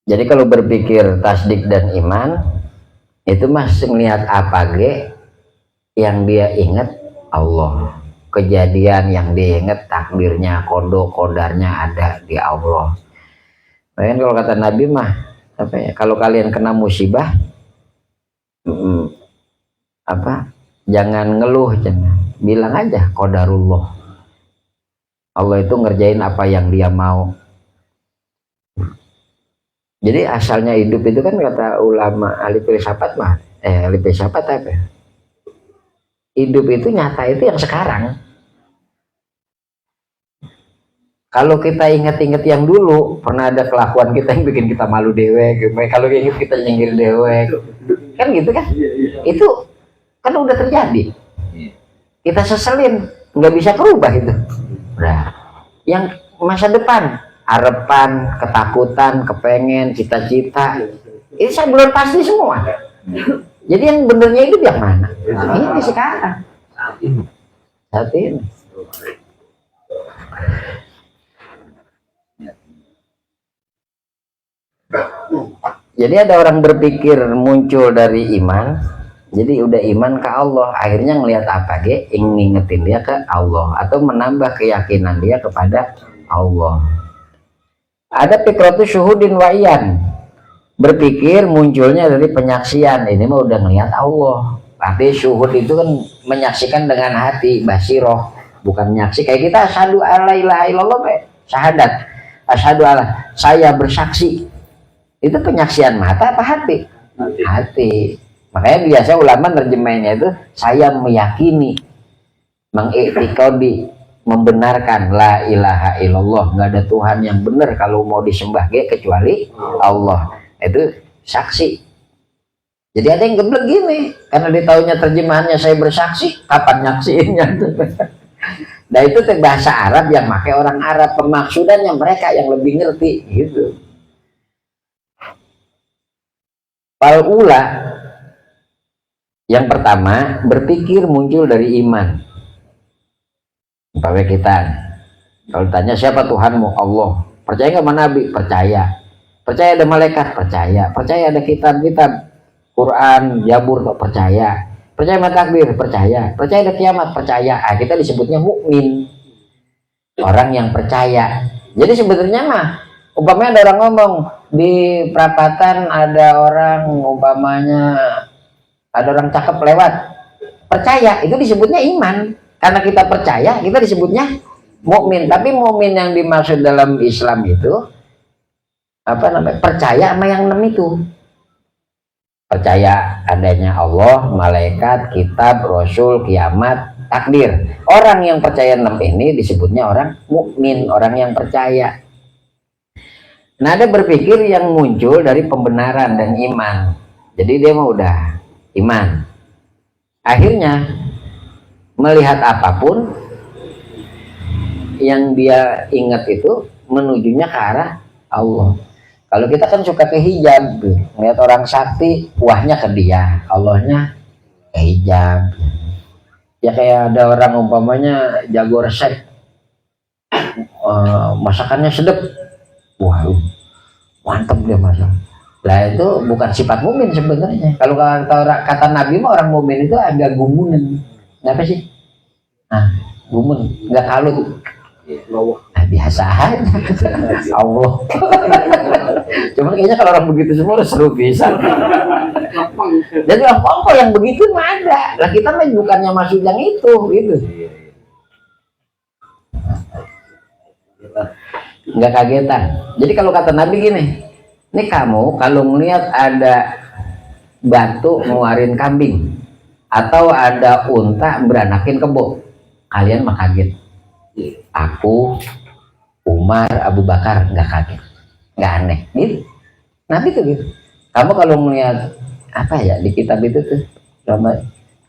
Jadi kalau berpikir tasdik dan iman itu masih melihat apa ge yang dia ingat Allah, kejadian yang dia ingat takdirnya, kodarnya ada di Allah. Bahkan kalau kata Nabi mah apa ya, kalau kalian kena musibah jangan ngeluh, jangan bilang aja qadarullah. Allah itu ngerjain apa yang dia mau. Jadi asalnya hidup itu kan kata ulama ahli filsafat mah, ahli filsafat apa? Hidup itu nyata itu yang sekarang. Kalau kita ingat-ingat yang dulu, pernah ada kelakuan kita yang bikin kita malu dewek, kalau ingat kita nyinggir dewek, kan gitu kan? Itu kan udah terjadi. Kita seselin, nggak bisa berubah itu. Nah, yang masa depan, harapan, ketakutan, kepengen, cita-cita, ini saya belum pasti semua. Jadi yang benernya itu yang mana? Ini sekarang. Saat ini. Jadi ada orang berpikir muncul dari iman. Jadi udah iman ke Allah, akhirnya ngelihat apa ge, ngingetin dia ke Allah atau menambah keyakinan dia kepada Allah. Ada fikratu syuhudin wa iyan, berpikir munculnya dari penyaksian. Ini mah udah ngelihat Allah. Tapi syuhud itu kan menyaksikan dengan hati, basiroh, bukan menyaksi kayak kita asyhadu alla ilaha illallah, syahadat, asyhadu alla, saya bersaksi. Itu penyaksian mata apa hati? Hati. Makanya biasa ulama nerjemahinnya itu saya meyakini, mengiktikadi, membenarkan la ilaha illallah, nggak ada Tuhan yang benar kalau mau disembah kecuali Allah. Itu saksi. Jadi ada yang geblek gini karena ditaunya terjemahannya saya bersaksi, kapan nyaksiinnya? Nah itu bahasa Arab yang pakai orang Arab, pemaksudannya mereka yang lebih ngerti gitu. Ula yang pertama berpikir muncul dari iman. Umpamanya kita kalau tanya siapa Tuhanmu? Allah. Percaya nggak sama Nabi? Percaya. Percaya ada malaikat? Percaya. Percaya ada kitab-kitab Quran, Zabur? Percaya. Percaya sama takdir? Percaya. Percaya ada kiamat? Percaya. Kita disebutnya mukmin, orang yang percaya. Jadi sebenarnya mah umpamanya ada orang ngomong di perapatan, ada orang umpamanya ada orang cakep lewat, percaya, itu disebutnya iman. Karena kita percaya, kita disebutnya mukmin. Tapi mukmin yang dimaksud dalam Islam itu apa namanya? Percaya sama yang 6 itu. Percaya adanya Allah, malaikat, kitab, rasul, kiamat, takdir. Orang yang percaya 6 ini disebutnya orang mukmin, orang yang percaya. Nah, ada berpikir yang muncul dari pembenaran dan iman. Jadi dia mau udah iman. Akhirnya melihat apapun yang dia ingat itu menujunya ke arah Allah. Kalau kita kan suka ke hijab, ngeliat orang sakti, wahnya ke dia, Allahnya ke hijab. Ya kayak ada orang umpamanya jago resep, masakannya sedap, wah mantap dia masak. Lah itu bukan sifat mukmin sebenarnya. Kalau kata Nabi mah orang mukmin itu agak gumunan. Kenapa sih? Nah, gumun, nggak kalut. Nah, biasa aja. Allah. Cuman kayaknya kalau orang begitu semua udah seru bisa. Jadi apa yang begitu mah ada. Lah kita mah bukannya maksud yang itu, gitu. Nggak kagetan. Jadi kalau kata Nabi gini, ini kamu kalau melihat ada batu ngeluarin kambing atau ada unta beranakin kebo, kalian mah kaget. Aku, Umar, Abu Bakar nggak kaget, nggak aneh. Gitu. Nabi tuh gitu. Kamu kalau melihat apa ya di kitab itu tuh,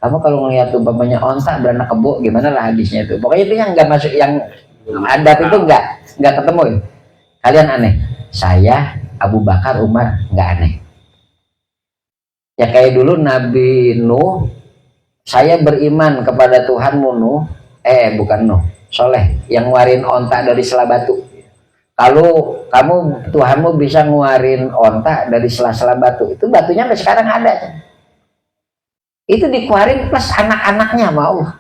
kamu kalau melihat umpamanya onta beranak kebo, gimana lah hadisnya itu. Pokoknya itu yang nggak masuk, yang adat itu nggak ketemu. Kalian aneh. Saya Abu Bakar, Umar nggak aneh. Ya kayak dulu Nabi Nuh, saya beriman kepada Tuhanmu Nuh, bukan Nuh, Soleh, yang nguarin onta dari sela batu. Kalau kamu Tuhanmu bisa nguarin onta dari sela-sela batu, itu batunya sampai sekarang ada. Itu dikeluarin plus anak-anaknya sama Allah.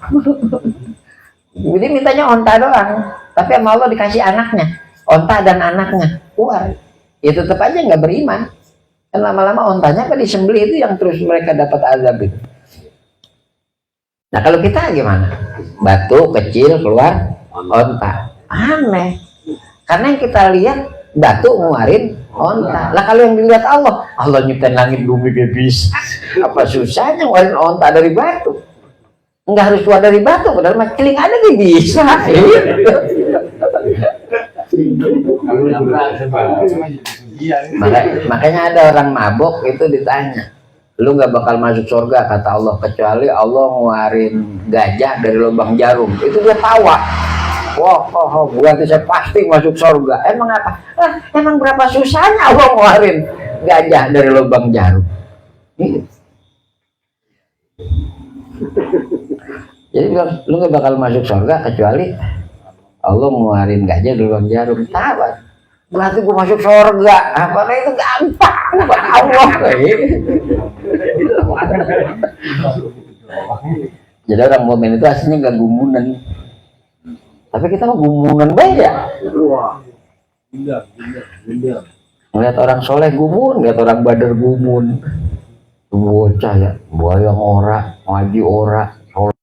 Jadi mintanya onta doang, tapi sama Allah dikasih anaknya, onta dan anaknya keluar. Ya tetap aja nggak beriman. Dan lama-lama ontanya apa disembelih, itu yang terus mereka dapat azab itu. Nah kalau kita gimana? Batu kecil keluar onta, aneh. Karena yang kita lihat batu ngeluarin onta. Lah kalau yang dilihat Allah, Allah nyiptain langit bumi gak bisa. Apa susahnya ngeluarin onta dari batu? Enggak harus keluar dari batu, padahal mah celing ada gak bisa. Makanya ada orang mabok itu ditanya, lu nggak bakal masuk surga kata Allah kecuali Allah ngeluarin gajah dari lubang jarum. Itu dia tawa. Wah, berarti saya pasti masuk surga. Emang apa? Emang berapa susahnya Allah ngeluarin gajah dari lubang jarum? Jadi bilang, lu nggak bakal masuk surga kecuali Allah ngeluarin gajah dari lubang jarum. Tawa. Berarti gue masuk surga. Apakah itu gampang buat Allah? Jadi orang mukmin itu aslinya gak gumunan. Tapi kita mah gumunan banyak ya. Ngeliat orang soleh gumun, ngeliat orang badar gumun. Bocah ya, buaya ora, ngaji ora, soleh.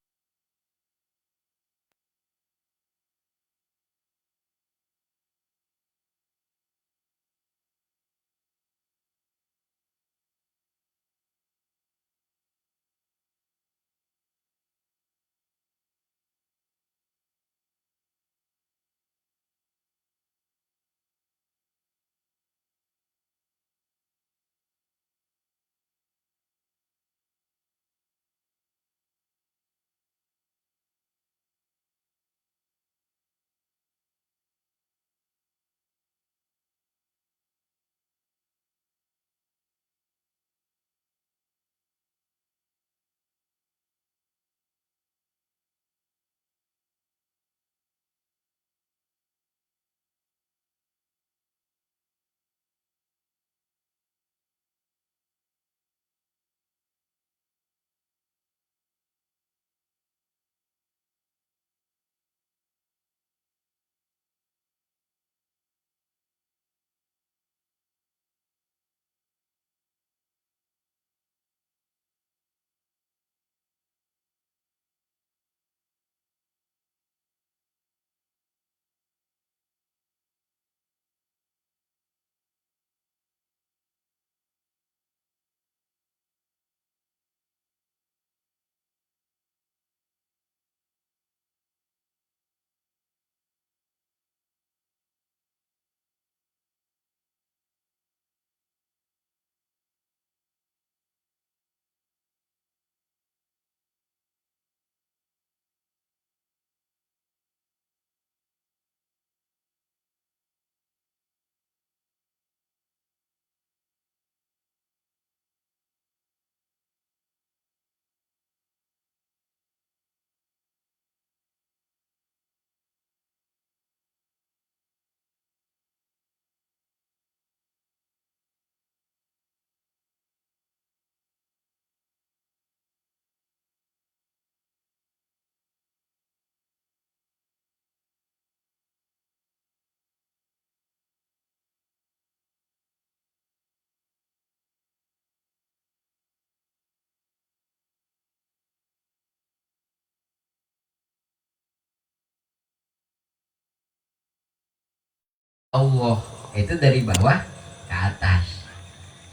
Allah itu dari bawah ke atas.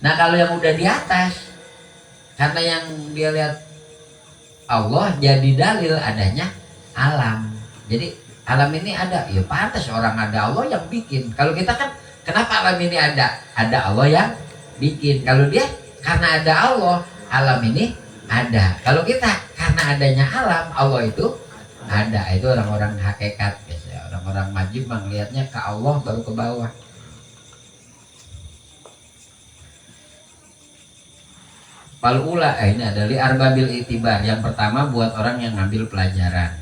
Nah kalau yang udah di atas, karena yang dia lihat Allah jadi dalil adanya alam. Jadi alam ini ada, ya pantas orang ada Allah yang bikin. Kalau kita kan kenapa alam ini ada? Ada Allah yang bikin. Kalau dia karena ada Allah, alam ini ada. Kalau kita karena adanya alam, Allah itu ada. Itu orang-orang hakikat. Orang majib melihatnya ke Allah baru ke bawah. Palula ini ada li arbabil itibar. Yang pertama buat orang yang ngambil pelajaran,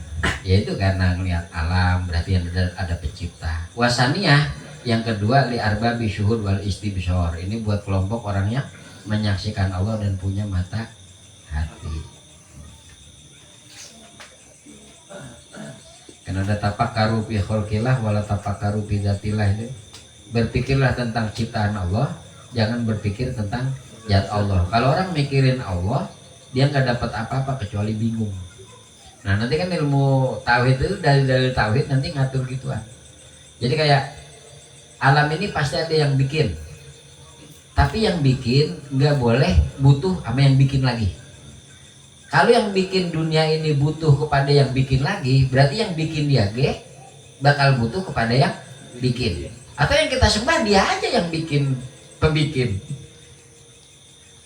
yaitu karena ngelihat alam, berarti ada pencipta. Wasaniyah yang kedua li arbabi syuhud wal istibsor. Ini buat kelompok orang yang menyaksikan Allah dan punya mata hati. Karena ada tafakkaru fi khalqillah wala tafakkaru fi dzatillah itu. Berpikirlah tentang ciptaan Allah, jangan berpikir tentang zat Allah. Kalau orang mikirin Allah, dia nggak dapat apa-apa kecuali bingung. Nah, nanti kan ilmu tauhid itu dalil-dalil tauhid nanti ngatur gituan. Jadi kayak alam ini pasti ada yang bikin. Tapi yang bikin nggak boleh butuh sama yang bikin lagi. Kalau yang bikin dunia ini butuh kepada yang bikin lagi, berarti yang bikin dia bakal butuh kepada yang bikin. Atau yang kita sembah dia aja yang bikin pembikin.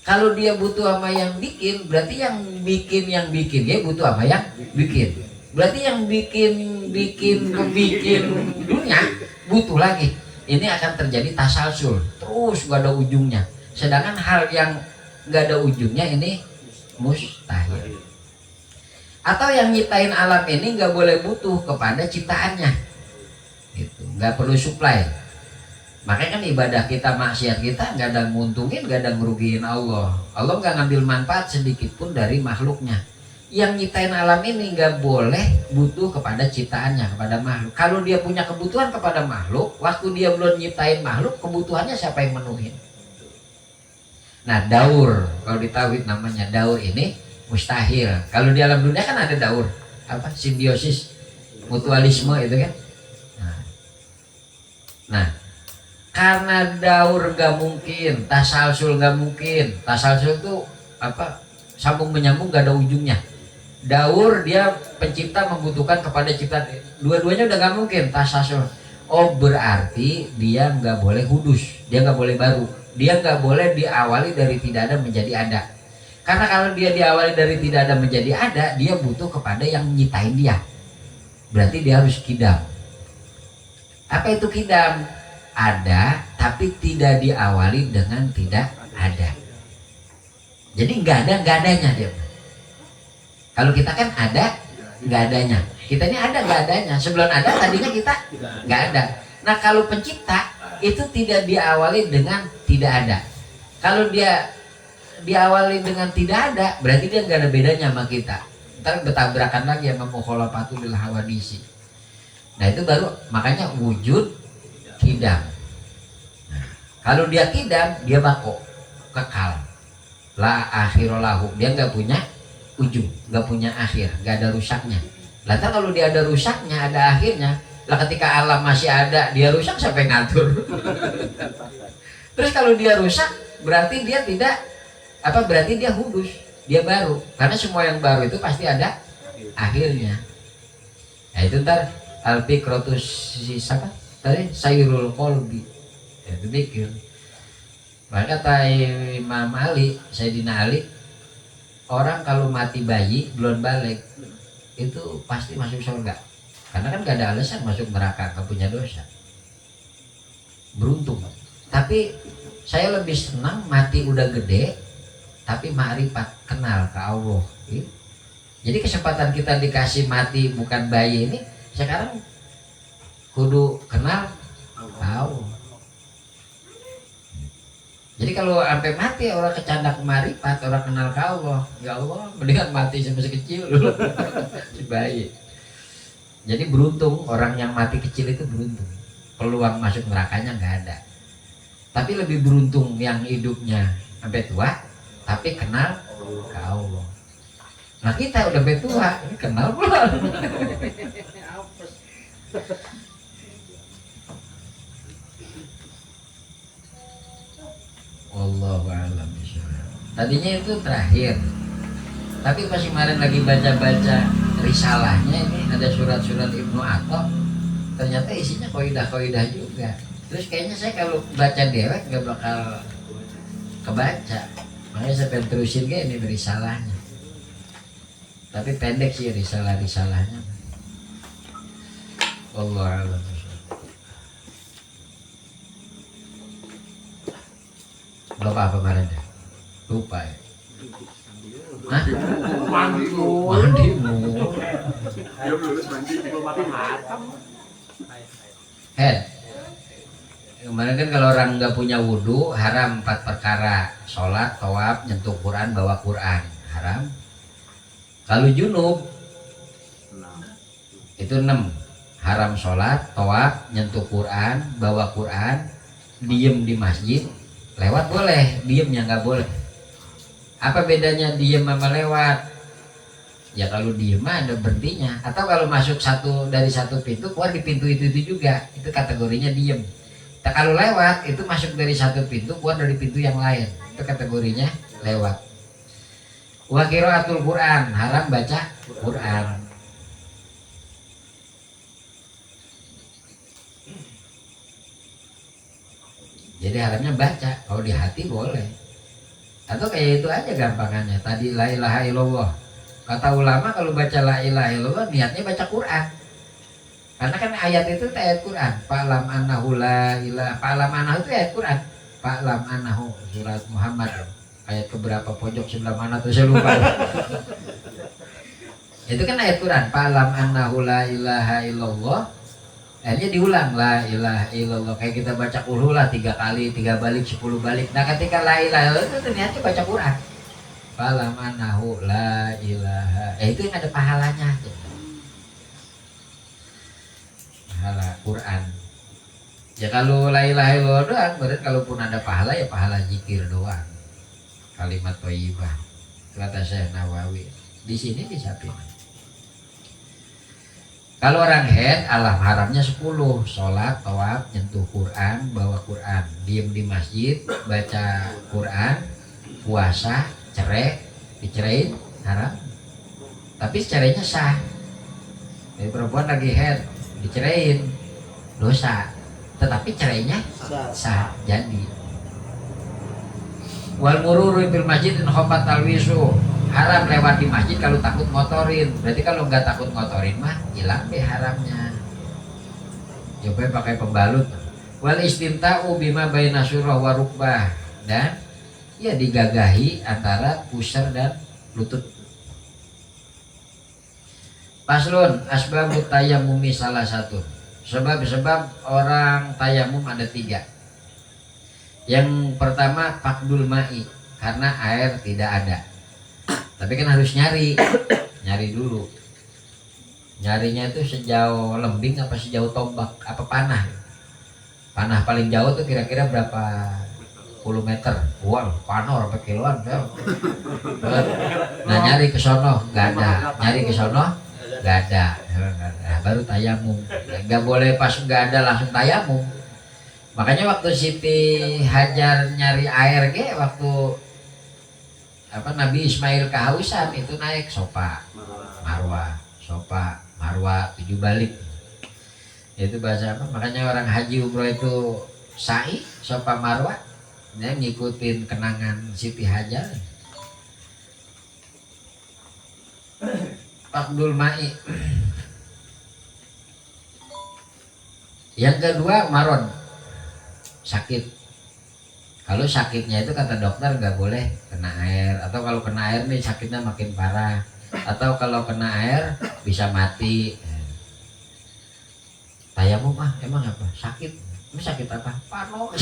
Kalau dia butuh sama yang bikin, berarti yang bikin dia butuh sama yang bikin. Berarti yang bikin dunia butuh lagi. Ini akan terjadi tasalsul, terus gak ada ujungnya. Sedangkan hal yang gak ada ujungnya ini mustahil. Atau yang nyiptain alam ini gak boleh butuh kepada ciptaannya, gitu. Gak perlu supply. Makanya kan ibadah kita, maksiat kita gak ada nguntungin, gak ada ngerugiin Allah. Allah gak ngambil manfaat sedikit pun dari makhluknya. Yang nyiptain alam ini gak boleh butuh kepada ciptaannya, kepada makhluk. Kalau dia punya kebutuhan kepada makhluk, waktu dia belum nyiptain makhluk, kebutuhannya siapa yang menuhin? Nah, daur, kalau di tauhid namanya daur ini mustahil. Kalau di alam dunia kan ada daur, apa, simbiosis, mutualisme itu kan. Nah, karena daur gak mungkin, tasalsul gak mungkin. Tasalsul itu apa? Sambung menyambung gak ada ujungnya. Daur dia pencipta membutuhkan kepada ciptaan. Dua-duanya udah gak mungkin tasalsul. Oh, berarti dia gak boleh hudus, dia gak boleh baru. Dia gak boleh diawali dari tidak ada menjadi ada. Karena kalau dia diawali dari tidak ada menjadi ada, dia butuh kepada yang nyiptain dia. Berarti dia harus kidam. Apa itu kidam? Ada tapi tidak diawali dengan tidak ada. Jadi nggak adanya dia. Kalau kita kan ada nggak adanya. Kita ini ada nggak adanya. Sebelum ada tadinya kita nggak ada. Nah, kalau pencipta itu tidak diawali dengan tidak ada. Kalau dia diawali dengan tidak ada, berarti dia nggak ada bedanya sama kita. Ntar bertabrakan lagi sama mukhalafatul hawadisi. Nah, itu baru makanya wujud kidam. Nah, kalau dia kidam, dia bako, kekal, la akhirolahu, dia nggak punya ujung, nggak punya akhir, nggak ada rusaknya. Lalu kalau dia ada rusaknya, ada akhirnya, lah ketika alam masih ada, dia rusak siapa yang ngatur? Terus kalau dia rusak, berarti dia tidak apa? Berarti dia hudus, dia baru. Karena semua yang baru itu pasti ada akhirnya. Nah, itu ntar al-fikrotus siapa? Tadi sayrul qalbi. Ya, demikian. Maka kata Imam Ali, Sayyidina Ali, orang kalau mati bayi belum balik itu pasti masuk surga. Karena kan gak ada alasan masuk neraka, gak punya dosa. Beruntung. Tapi saya lebih senang mati udah gede tapi ma'rifat, kenal ke Allah. Jadi kesempatan kita dikasih mati bukan bayi ini sekarang kudu kenal tahu. Jadi kalau sampai mati orang kecandak marifat, orang kenal ke Allah, ya Allah, mendingan mati masih kecil dulu. Si bayi. Jadi beruntung orang yang mati kecil itu beruntung. Peluang masuk nerakanya nggak ada. Tapi lebih beruntung yang hidupnya sampai tua, tapi kenal ke Allah. Nah, kita udah sampai tua, ini kenal pula. Wallahu a'lam bishawab. Tadinya itu terakhir. Tapi pas kemarin lagi baca-baca risalahnya, ini ada surat-surat Ibnu Atha. Ternyata isinya kaidah-kaidah juga. Terus kayaknya saya kalau baca dewek nggak bakal kebaca. Makanya saya pengen terusin kayak ini risalahnya. Tapi pendek sih risalah-risalahnya. Wallahu a'lam. Belum apa kemarin deh, lupa ya. Hah? Mandi dulu. Mandi. Belum lulus mandi. Belum mati hatam. Head. Kemarin kan kalau orang nggak punya wudhu haram 4 perkara: sholat, tawaf, nyentuh Quran, bawa Quran, haram. Kalau junub itu 6, haram sholat, tawaf, nyentuh Quran, bawa Quran, diem di masjid. Lewat boleh, diemnya nggak boleh. Apa bedanya diem sama lewat? Ya kalau diem mah ada berhentinya. Atau kalau masuk dari satu pintu, keluar di pintu itu juga, itu kategorinya diem. Nah, kalau lewat itu masuk dari satu pintu, keluar dari pintu yang lain, itu kategorinya lewat. Wa qiraatul Quran, haram baca Quran. Jadi haramnya baca, kalau di hati boleh. Atau kayak itu aja gampangannya. Tadi la ilaha illallah. Kata ulama kalau baca la ilaha illallah niatnya baca Quran. Karena kan ayat itu ayat Quran. Fa'lam annahu la ilaha. Fa'lam annahu itu ayat Quran. Fa'lam annahu surat Muhammad. Ayat keberapa pojok sebelah mana tuh saya lupa. Itu kan ayat Quran. Fa'lam annahu la ilaha illallah. Akhirnya diulang la ilaha illallah. Kayak kita baca qul lah 3 kali, 3 balik, 10 balik. Nah ketika la ilaha illallah itu ternyata baca Quran. Fa'lam annahu la ilaha. Itu yang ada pahalanya. Pahala Quran. Ya kalau la ilaha illallah doang, berarti kalaupun ada pahala ya pahala zikir doang. Kalimat thayyibah. Kata Syekh Nawawi. Di sini disamping. Kalau orang head, alam haramnya 10. Sholat, tawaf, nyentuh Quran, bawa Quran, diem di masjid, baca Quran, puasa, cerai, dicerain, haram. Tapi cerainya sah. Jadi perempuan lagi head, dicerain, dosa. Tetapi cerainya sah, jadi. Wal mururu fil masjid in khofat talwisu, haram lewat di masjid kalau takut ngotorin. Berarti kalau nggak takut ngotorin mah hilang deh haramnya. Coba pakai pembalut. Wal istimta'u bima baina surah wa rukbah, dan ya digagahi antara pusar dan lutut. Paslon asbabut tayammumi salah satu. Sebab-sebab orang tayamum ada 3. Yang pertama faqdul ma'i, karena air tidak ada. Tapi kan harus nyari dulu. Nyarinya itu sejauh lembing apa sejauh tombak apa panah. Panah paling jauh tuh kira-kira berapa puluh meter. Wow, panah berapa kiloan. Nah nyari ke sono nggak ada, nyari ke sono nggak ada. Nah, baru tayamum. Nggak boleh pas nggak ada langsung tayamum. Makanya waktu Siti Hajar nyari air waktu apa Nabi Ismail kehausan itu naik sofa marwah, sofa marwah 7 balik. Itu bahasa apa? Makanya orang haji umroh itu sa'i sofa marwah, dia ngikutin kenangan Siti Hajar. Faqdul ma'i. Yang kedua maron, sakit. Kalau sakitnya itu kata dokter nggak boleh kena air, atau kalau kena air nih sakitnya makin parah, atau kalau kena air bisa mati. Tayamum emang apa? Sakit. Ini sakit apa? Pano.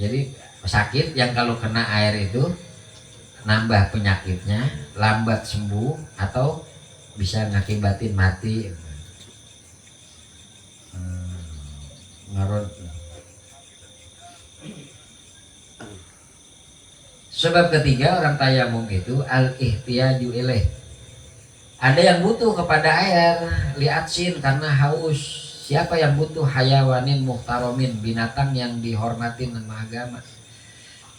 Jadi sakit yang kalau kena air itu nambah penyakitnya, lambat sembuh, atau bisa ngakibatin mati. Sebab ketiga orang tayamum itu al-ihtiyaju ilaih. Ada yang butuh kepada air li'atsin karena haus. Siapa yang butuh? Hayawanin muhtaromin, binatang yang dihormatin sama agama.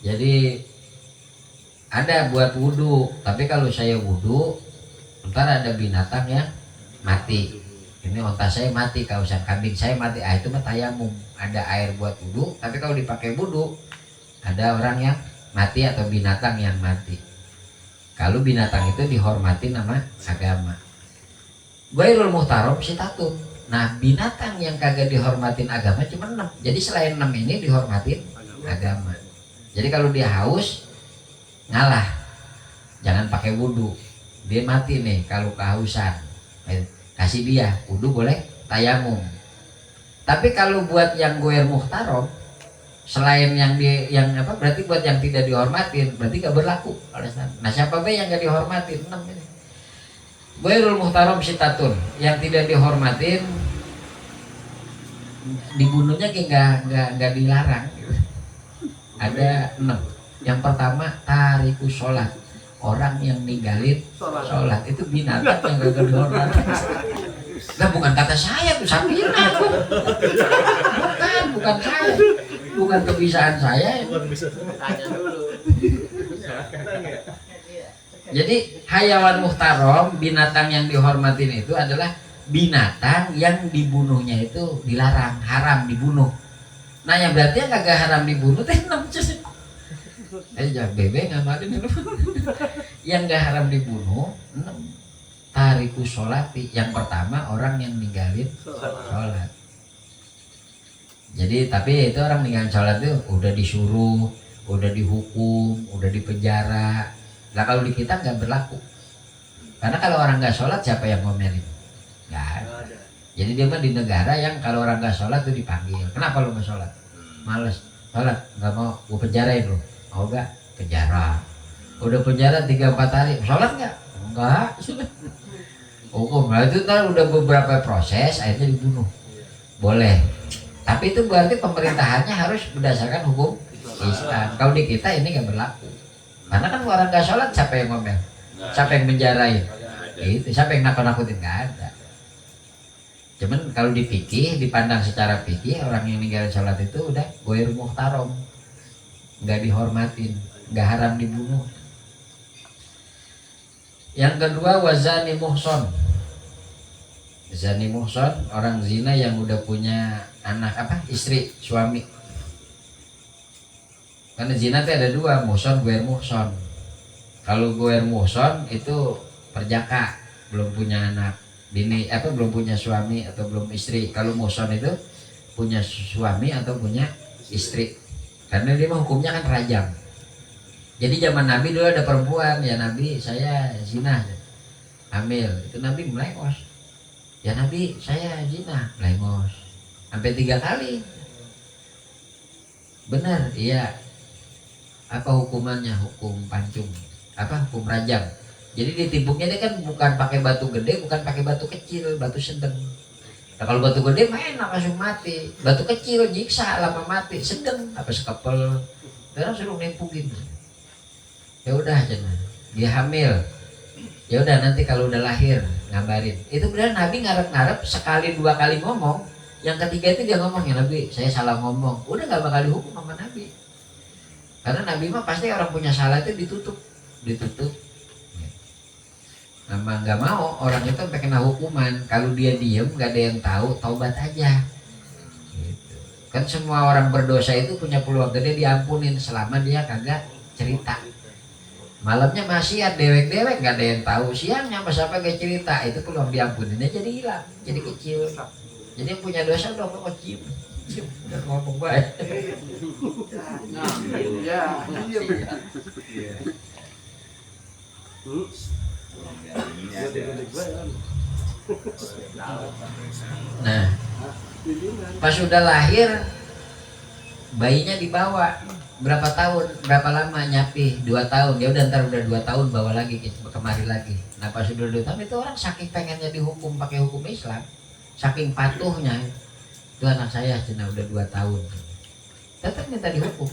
Jadi ada buat wudhu, tapi kalau saya wudhu ntar ada binatang yang mati. Ini onta saya mati, kausan kambing saya mati. Itu mah tayamum. Ada air buat wudhu, tapi kalau dipakai wudhu ada orang yang mati atau binatang yang mati. Kalau binatang itu dihormati nama agama. Ghairul muhtaram sitatun, Nah binatang yang kagak dihormatin agama cuma 6. Jadi selain 6 ini dihormatin agama. Jadi kalau dia haus ngalah, jangan pakai wudhu. Dia mati nih kalau kehausan, kasih dia wudhu, boleh tayamum. Tapi kalau buat yang goer muhtarom, selain yang apa, berarti buat yang tidak dihormatin, berarti gak berlaku. Nah siapa be yang gak dihormatin? 6 ini. Goerul muhtarom sitatun, yang tidak dihormatin dibunuhnya nggak dilarang. Ada 6. Yang pertama tariku sholat, orang yang ninggalin sholat itu binatang yang gak dihormatin. Nah bukan kata saya tuh, Sapina tuh. Bukan saya, bukan kebiasaan saya. Tanya dulu. Jadi hayawan muhtarom, binatang yang dihormatin itu adalah binatang yang dibunuhnya itu dilarang, haram dibunuh. Nah yang berarti yang kagak haram dibunuh teh 6 cus. Jangan bebe ngamalin dulu. Yang gak haram dibunuh 6. Tariku sholati, yang pertama orang yang ninggalin sholat. Jadi tapi itu orang ninggalin sholat itu udah disuruh, udah dihukum, udah dipenjara. Nah kalau di kita nggak berlaku, karena kalau orang nggak sholat siapa yang ngomelin? Nggak ada. Jadi dia mah di negara yang kalau orang nggak sholat tuh dipanggil. Kenapa lu nggak sholat? Males sholat, nggak mau, gue penjarain lu. Mau nggak? Penjara. Udah penjara 3-4 hari, sholat nggak? Enggak. Hukum. Nah itu kan udah beberapa proses, akhirnya dibunuh. Boleh. Tapi itu berarti pemerintahannya harus berdasarkan hukum Islam. Kalau di kita ini nggak berlaku. Karena kan orang nggak sholat siapa yang ngomel? Siapa yang menjarain? Itu siapa yang nakut-nakutin? Nggak ada. Cuman kalau di fikih, dipandang secara fikih, orang yang ninggalin sholat itu udah goir muhtarom, nggak dihormatin, nggak haram dibunuh. Yang kedua wazani muhson. Zani muhson, orang zina yang udah punya anak, apa, istri, suami. Karena zina itu ada 2, muhson, goer muhson. Kalau goer muhson itu perjaka, belum punya anak, bini, apa, belum punya suami atau belum istri. Kalau muhson itu punya suami atau punya istri. Karena dia mah hukumnya kan rajam. Jadi zaman Nabi dulu ada perempuan, ya Nabi saya zina, hamil, itu Nabi melengos. Ya Nabi saya zina, melengos, sampai 3 kali. Benar, iya. Apa hukumannya? Hukum pancung, apa, hukum rajam. Jadi ditimbuknya dia kan bukan pakai batu gede, bukan pakai batu kecil, batu sedang. Nah kalau batu gede main langsung mati, batu kecil jiksa lama mati, sedang apa sekepel, terus suruh nimpukin. Ya udah cina, dia hamil, ya udah nanti kalau udah lahir ngabarin. Itu benar Nabi ngarep-ngarep sekali 2 kali ngomong, yang ketiga itu dia ngomong, ya Nabi saya salah ngomong, udah nggak bakal dihukum sama Nabi. Karena Nabi mah pasti orang punya salah itu ditutup. Nama nggak mau orang itu sampai kena hukuman. Kalau dia diem nggak ada yang tahu, taubat aja. Gitu. Kan semua orang berdosa itu punya peluang gede diampunin selama dia kagak cerita. Malamnya maksiat dewek-dewek nggak ada yang tahu, siangnya pas apa gak cerita, itu peluang diampuninnya jadi hilang, jadi kecil. Jadi yang punya dosa udah mau kecil. Udah ngomong baik. Nah, pas sudah lahir, bayinya dibawa. Berapa tahun, berapa lama nyapi? 2 tahun. Ya udah ntar udah 2 tahun bawa lagi kemari lagi. Nah pas sudah 2 tahun itu orang saking pengennya dihukum pakai hukum Islam, saking patuhnya. Itu anak saya cina udah 2 tahun, tetap minta dihukum.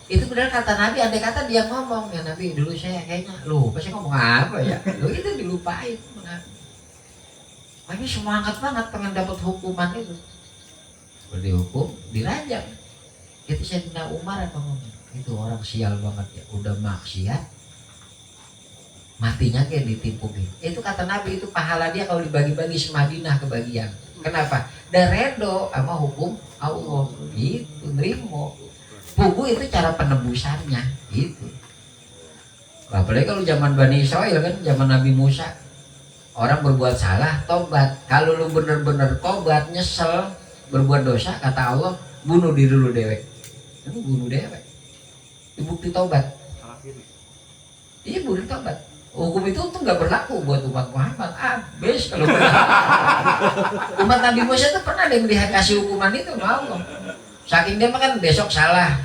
Itu benar kata Nabi, andai kata dia ngomong, ya Nabi dulu saya kayaknya lupa saya ngomong apa ya, lu itu dilupain. Tapi semangat banget pengen dapat hukuman itu. Kalau dihukum, dirajam. Itu Sayyidina Umar apa ngomong, itu orang sial banget ya, udah maksiat, matinya kayak ditimpukin. Itu kata Nabi, itu pahala dia kalau dibagi-bagi semadinah kebagian. Kenapa? Dan redo sama hukum Allah, itu nerimo. Pugu itu cara penebusannya, gitu. Apalagi kalau zaman Bani Israel kan, zaman Nabi Musa, orang berbuat salah tobat. Kalau lu bener-bener tobat nyesel berbuat dosa, kata Allah bunuh diri lu dewek. Lu bunuh dewek. Itu bukti tobat. Salah kiri. Iya bunuh tobat. Hukum itu tuh nggak berlaku buat umat Muhammad. Habis kalau umat Nabi Musa itu pernah ada yang dikasih hukuman itu sama Allah. Saking dia makan besok salah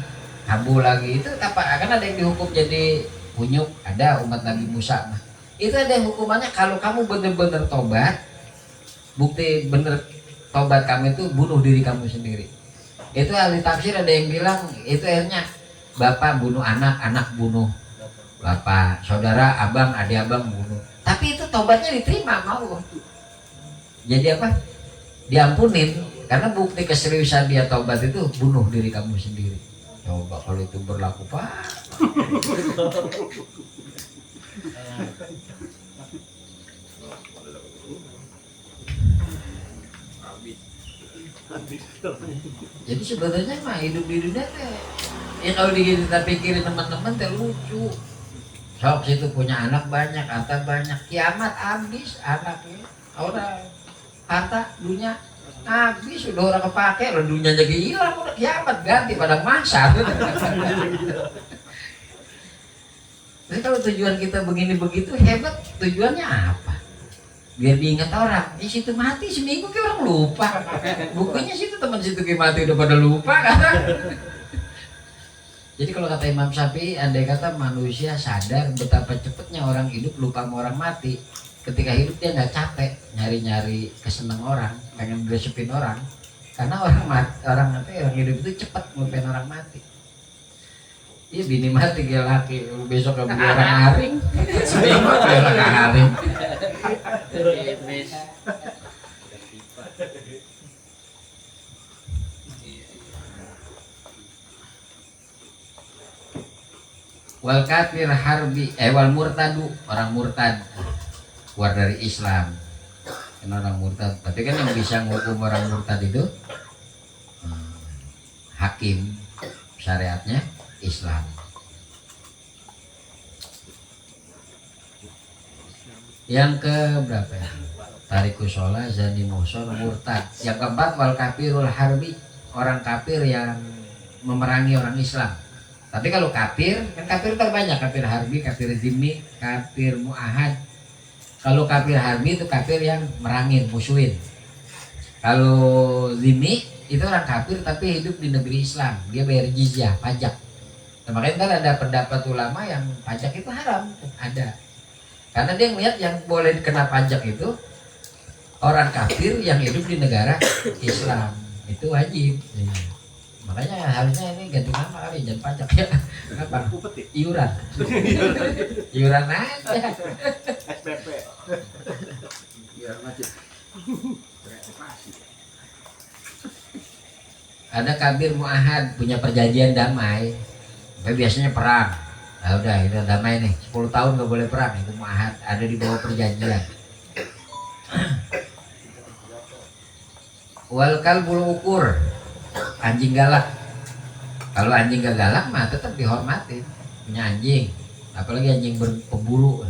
habu lagi itu apa? Akan ada yang dihukum jadi kunyuk. Ada umat Nabi Musa mah. Itu ada yang hukumannya kalau kamu bener-bener tobat, bukti bener tobat kamu itu bunuh diri kamu sendiri. Itu ahli tafsir ada yang bilang itu akhirnya bapak bunuh anak, anak bunuh bapak, saudara, abang, adik abang bunuh. Tapi itu tobatnya diterima sama Allah. Jadi apa? Diampunin karena bukti keseriusan dia tobat itu bunuh diri kamu sendiri. Coba kalau itu berlaku Pak. Jadi sebenarnya mah hidup di dunia teh ya kalau kita pikirin teman-teman teh lucu. Sok situ punya anak banyak, harta banyak, kiamat habis anaknya. Orang harta dunia habis sudah orang kepake, lo dunia jadi hilang udah kiamat ganti pada masa. Tapi kalau tujuan kita begini begitu hebat, tujuannya apa? Biar diingat orang. Di situ mati seminggu ke orang lupa. Bukunya situ teman situ ke mati udah pada lupa kata. Jadi kalau kata Imam Syafi'i, andai kata manusia sadar betapa cepatnya orang hidup lupa sama orang mati. Ketika hidup dia nggak capek nyari-nyari kesenang orang, pengen beresepin orang. Karena orang hidup itu cepat ngelupain orang mati. Iya bini mati kayak laki, besok kamu orang haring, seminggu kayak laki haring. Wal kafir harbi, wal murtadu, orang murtad keluar dari Islam. Kan orang murtad, tapi kan yang bisa menghukum orang murtad itu hakim, syariatnya Islam. Yang ke berapa ya? Tarikus sholah, zani muhson, murtad. Yang keempat wal kafirul harbi, orang kafir yang memerangi orang Islam. Tapi kalau kafir, kan kafir terbanyak, kafir harbi, kafir zimmi, kafir mu'ahad. Kalau kafir harbi itu kafir yang merangin, musuhin. Kalau zimmi itu orang kafir tapi hidup di negeri Islam, dia bayar jizyah, pajak. Nah, makanya ntar ada pendapat ulama yang pajak itu haram, ada. Karena dia ngeliat yang boleh kena pajak itu orang kafir yang hidup di negara Islam, itu wajib. Makanya harusnya ini ganti nama kali, jangan pajak ya. Apa? Iuran. Iuran aja. SPP. Biar wajib. Ada kabir mu'ahad, punya perjanjian damai. Tapi biasanya perang. Nah, udah itu damai nih, 10 tahun gak boleh perang, itu mu'ahad, ada di bawah perjanjian. Wal kalbul ukur, anjing galak. Kalau anjing gak galak mah tetap dihormatin, punya anjing, apalagi anjing pemburu.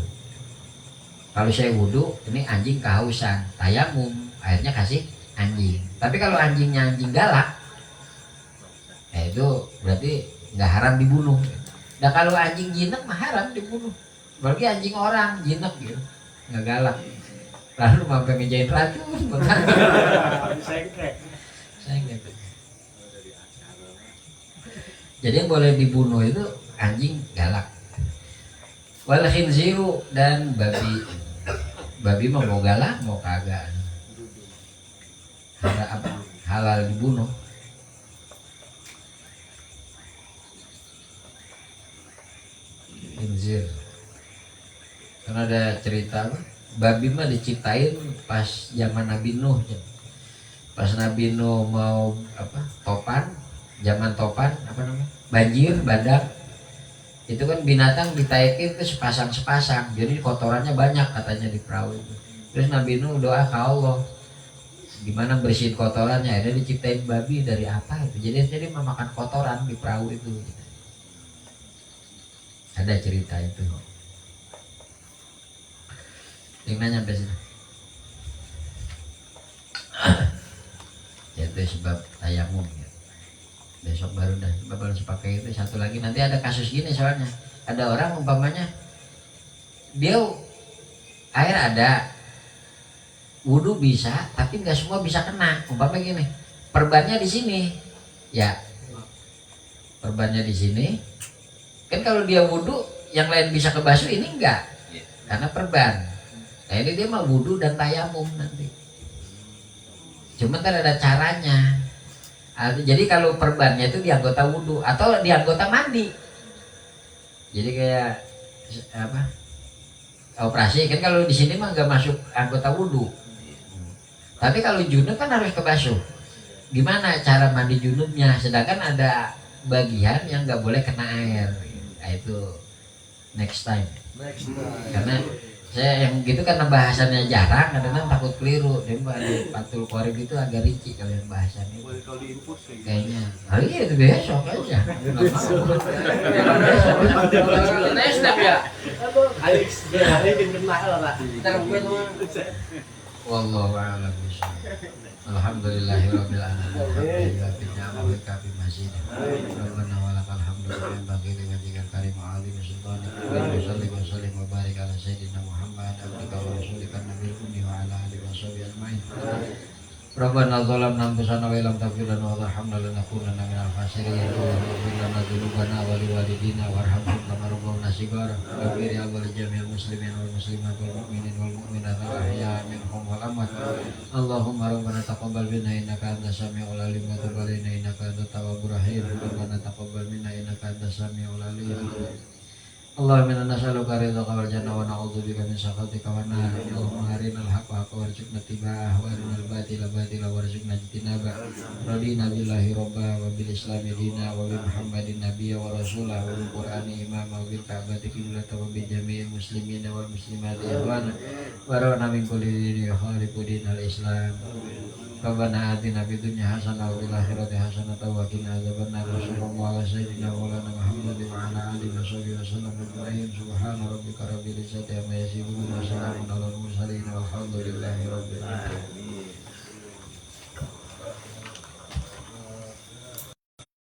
Kalau saya wudhu, ini anjing kehausan, tayamum, akhirnya kasih anjing. Tapi kalau anjingnya anjing galak, itu berarti nggak haram dibunuh. Nah kalau anjing jinak mah haram dibunuh. Apalagi anjing orang jinak gitu, nggak galak. Lalu sampai ngejain racun, sengklek. Jadi yang boleh dibunuh itu anjing galak. Wal khinziru, dan babi. Babi mah mau galak mau kagak. Halal dibunuh. Khinzir. Karena ada cerita babi mah diciptain pas zaman Nabi Nuh. Pas Nabi Nuh mau topan, zaman topan banjir bandang, itu kan binatang ditaikin itu sepasang, jadi kotorannya banyak katanya di perahu itu. Terus Nabi Nuh doa ke Allah gimana bersihin kotorannya, ada diciptain babi dari apa itu, jadi memakan kotoran di perahu itu. Ada cerita itu. Yang nanya sampai sini. Itu sebab tayamum ya. Besok baru dah baru pakai itu. Satu lagi nanti ada kasus gini soalnya, ada orang umpamanya dia air ada, wudhu bisa, tapi nggak semua bisa kena. Umpamanya gini, perbannya di sini, ya perbannya di sini, kan kalau dia wudhu yang lain bisa kebasuh, ini enggak, karena perban. Nah ini dia mau wudhu dan tayamum nanti. Cuman kan ada caranya. Jadi kalau perbannya itu di anggota wudhu atau di anggota mandi. Jadi kayak apa? Operasi kan kalau di sini mah nggak masuk anggota wudhu. Tapi kalau junub kan harus kebasuh. Gimana cara mandi junubnya? Sedangkan ada bagian yang nggak boleh kena air. Nah, itu next time. Karena saya yang gitu karena bahasannya jarang, kadang-kadang takut keliru. Dia di Fathul Qorib itu agak rinci kalau yang bahasannya. Kalau diinfus Kayaknya. Oh iya itu besok aja. Next step ya. Alex, hari ini kena lah. Wallahu a'lam bishawab. Alhamdulillahirabbil alamin. Wa kafi masjid. Rabbana wa lakal hamdu wa bagi wajhikal karim ali sultanik. Wa salli wa sallim wa barik ala sayyidina Muhammad abdika wa rasulika nabiyil ummi wa ala alihi wa sahbihi ajmain. Rabbana zalamna anfusana wa lam taghfir lana wa tarhamna lanakunanna minal khasirin. Waghfir lana dzunubana wa liwalidina warhamhum kama rabbauna shighara. Waghfir ya wal jami'il muslimin wal muslimat wal mu'minin wal mu'minat al ahya'i minhum wal amwat. Allahumma rabbana taqabbal minna innaka antas samiul alim wa tub alaina innaka antat tawwabur rahim. Rabbana taqabbal minna innaka antas samiul alim. Allahumma inna nas'aluka ridhaka wal jannah wa na'udzubika min sakhatika wan nar. Allahumma arinal haqqa haqqan warzuqna ittiba'ahu wa arinal batila batila warzuqna ijtinabah. Radina billahi rabba wa bil islami dina wa bi Muhammadin nabiyya wa rasulah wa bil qur'ani imama wa bil ka'bati qiblatan wa bi jami'il muslimina wal muslimati ikhwana wa rana min kulli dinin yukhalifu dinal islam. Rabbana atina fid dunya hasanah wa fil akhirati hasanah wa qina adzabannar. Sallallahu alaihi sayyidina Maulana Muhammad wa ala alihi wa sahbihi wasallam ajma'in. Subhana rabbika rabbil izzati amma yasifun wa salamun alal mursalin walhamdulillahi rabbil alamin.